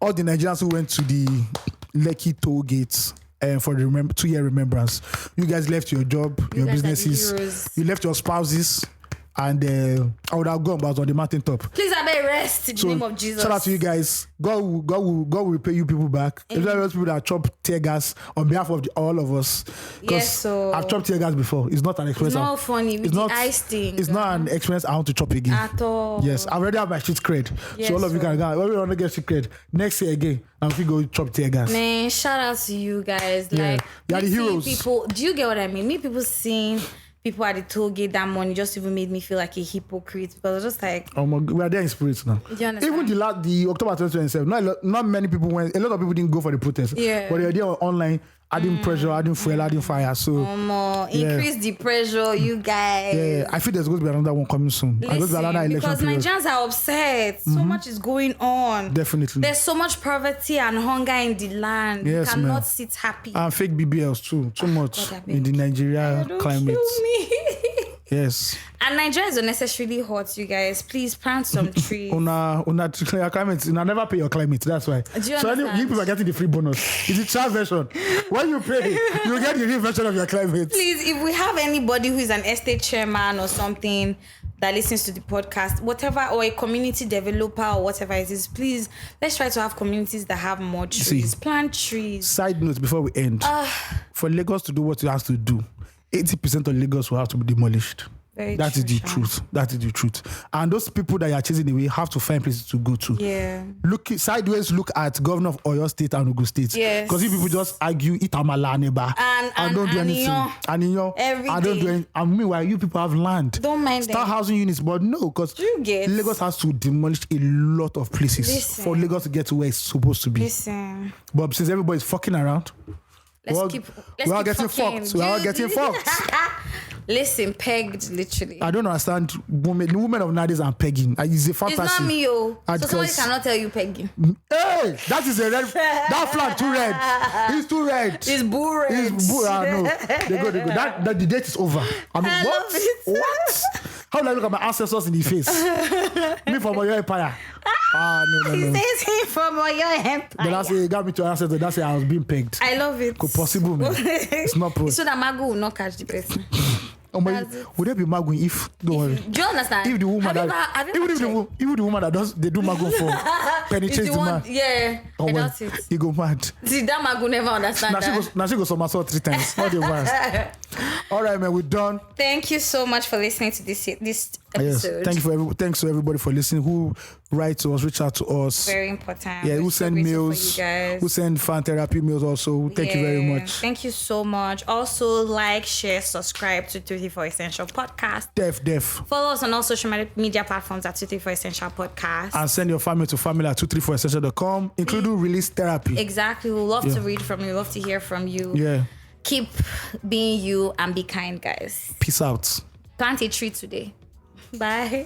Speaker 1: all the Nigerians who went to the Lekki toll gates for the 2-year remembrance. You guys left your job, your
Speaker 2: guys are the
Speaker 1: businesses,
Speaker 2: heroes.
Speaker 1: you left your spouses, and I would have gone, but I was on the mountaintop.
Speaker 2: Please, I beg rest in the name of Jesus.
Speaker 1: Shout out to you guys. God will repay you people back. There's those people that chop tear gas on behalf of all of us.
Speaker 2: Yes, so
Speaker 1: I've chopped tear gas before. It's not an experience.
Speaker 2: it's not funny with the ice thing.
Speaker 1: It's not an experience I want to chop again.
Speaker 2: At all.
Speaker 1: Yes, I already have my shit cred.
Speaker 2: Yes,
Speaker 1: so all of you
Speaker 2: so-
Speaker 1: can go. When we want to get shit cred next year again, and we go chop tear gas.
Speaker 2: Man, shout out to you guys.
Speaker 1: Yeah.
Speaker 2: Like,
Speaker 1: You are the
Speaker 2: me seeing
Speaker 1: heroes.
Speaker 2: People, do you get what I mean? Me, people seeing people at the toll gate that morning just even made me feel like a hypocrite because I was just like,
Speaker 1: Oh my God, we are there in spirit now.
Speaker 2: you understand?
Speaker 1: Even the October 2027, not many people went. A lot of people didn't go for the protest.
Speaker 2: Yeah.
Speaker 1: But they were there online, adding pressure, adding fuel, adding fire. So
Speaker 2: increase the pressure, you guys.
Speaker 1: yeah, I feel there's going to be another one coming soon. There's going to be another election
Speaker 2: because
Speaker 1: period.
Speaker 2: Nigerians are upset. So much is going on.
Speaker 1: Definitely.
Speaker 2: There's so much poverty and hunger in the land.
Speaker 1: Yes,
Speaker 2: you cannot
Speaker 1: ma'am.
Speaker 2: sit happy.
Speaker 1: And fake BBLs too. Too much
Speaker 2: God, I
Speaker 1: in the Nigeria
Speaker 2: Don't
Speaker 1: climate.
Speaker 2: kill me.
Speaker 1: Yes.
Speaker 2: And Nigeria is unnecessarily hot, you guys. Please plant some trees.
Speaker 1: Una climate. Una never pay your climate. That's why.
Speaker 2: you
Speaker 1: So
Speaker 2: understand?
Speaker 1: you people are getting the free bonus. It's the child version. When you pay, you get the real version of your climate.
Speaker 2: Please, if we have anybody who is an estate chairman or something that listens to the podcast, whatever, or a community developer or whatever it is, please, let's try to have communities that have more trees. Plant trees.
Speaker 1: Side note before we end. For Lagos to do what it has to do, 80% of Lagos will have to be demolished. That is the truth. That is the truth. And those people that you are chasing away have to find places to go to.
Speaker 2: Yeah.
Speaker 1: Look at Governor of Oyo State and Ogun State.
Speaker 2: Yes.
Speaker 1: Because if people just argue, eat amala neba, and don't do anything.
Speaker 2: Every
Speaker 1: And don't
Speaker 2: day.
Speaker 1: do anything. And meanwhile, you people have land.
Speaker 2: Don't mind
Speaker 1: Start
Speaker 2: them.
Speaker 1: housing units, but no, because
Speaker 2: You get-
Speaker 1: Lagos has to demolish a lot of places
Speaker 2: Listen.
Speaker 1: for Lagos to get to where it's supposed to be.
Speaker 2: Listen.
Speaker 1: But since everybody's fucking around, we're all
Speaker 2: Let's
Speaker 1: getting
Speaker 2: keep fucking.
Speaker 1: fucked. We're all getting fucked.
Speaker 2: Listen, pegged, literally.
Speaker 1: I don't understand women of nowadays and pegging. It's a fantasy.
Speaker 2: It's not me, yo. So
Speaker 1: Because-
Speaker 2: somebody cannot tell you pegging.
Speaker 1: Hey, that is a red. That flag too red. It's too red.
Speaker 2: It's bull red.
Speaker 1: No. They go. That the date is over. I mean,
Speaker 2: I
Speaker 1: what?
Speaker 2: love it.
Speaker 1: What? How do I look at my ancestors in the face? Me from Oyo Empire. No.
Speaker 2: He says he from your empire.
Speaker 1: Then I say, you got me to ancestors. That's say I was being pegged.
Speaker 2: I love it.
Speaker 1: Possible, man. It's not pro.
Speaker 2: So that Magu will not catch the person. That's it.
Speaker 1: Would there be magun if? Don't worry.
Speaker 2: Do you understand?
Speaker 1: If the woman
Speaker 2: Have you
Speaker 1: that
Speaker 2: ever
Speaker 1: even if the woman that does they do magun for
Speaker 2: It's
Speaker 1: penetrates
Speaker 2: the
Speaker 1: the
Speaker 2: one,
Speaker 1: man.
Speaker 2: yeah. I
Speaker 1: well,
Speaker 2: doubt it.
Speaker 1: he go mad.
Speaker 2: See, that Magu never understand that.
Speaker 1: Now she go somersault 3 times. Not the worst. All right, man, we're done.
Speaker 2: Thank you so much for listening to this
Speaker 1: Yes.
Speaker 2: episode.
Speaker 1: Thanks to everybody for listening. Who write to us, reach out to us.
Speaker 2: Very important.
Speaker 1: Yeah,
Speaker 2: We're
Speaker 1: who
Speaker 2: so
Speaker 1: send
Speaker 2: grateful
Speaker 1: mails,
Speaker 2: for you guys.
Speaker 1: who send fan therapy mails also. Thank you very
Speaker 2: Yeah.
Speaker 1: much.
Speaker 2: Thank you so much. Also, like, share, subscribe to 234 Essential Podcast.
Speaker 1: Def.
Speaker 2: Follow us on all social media platforms at 234 Essential Podcast.
Speaker 1: And send your family to family@234essential.com, including release therapy.
Speaker 2: Exactly. We love to read from you. We love to hear from you.
Speaker 1: Yeah.
Speaker 2: Keep being you and be kind, guys.
Speaker 1: Peace out.
Speaker 2: Plant a tree today. Bye.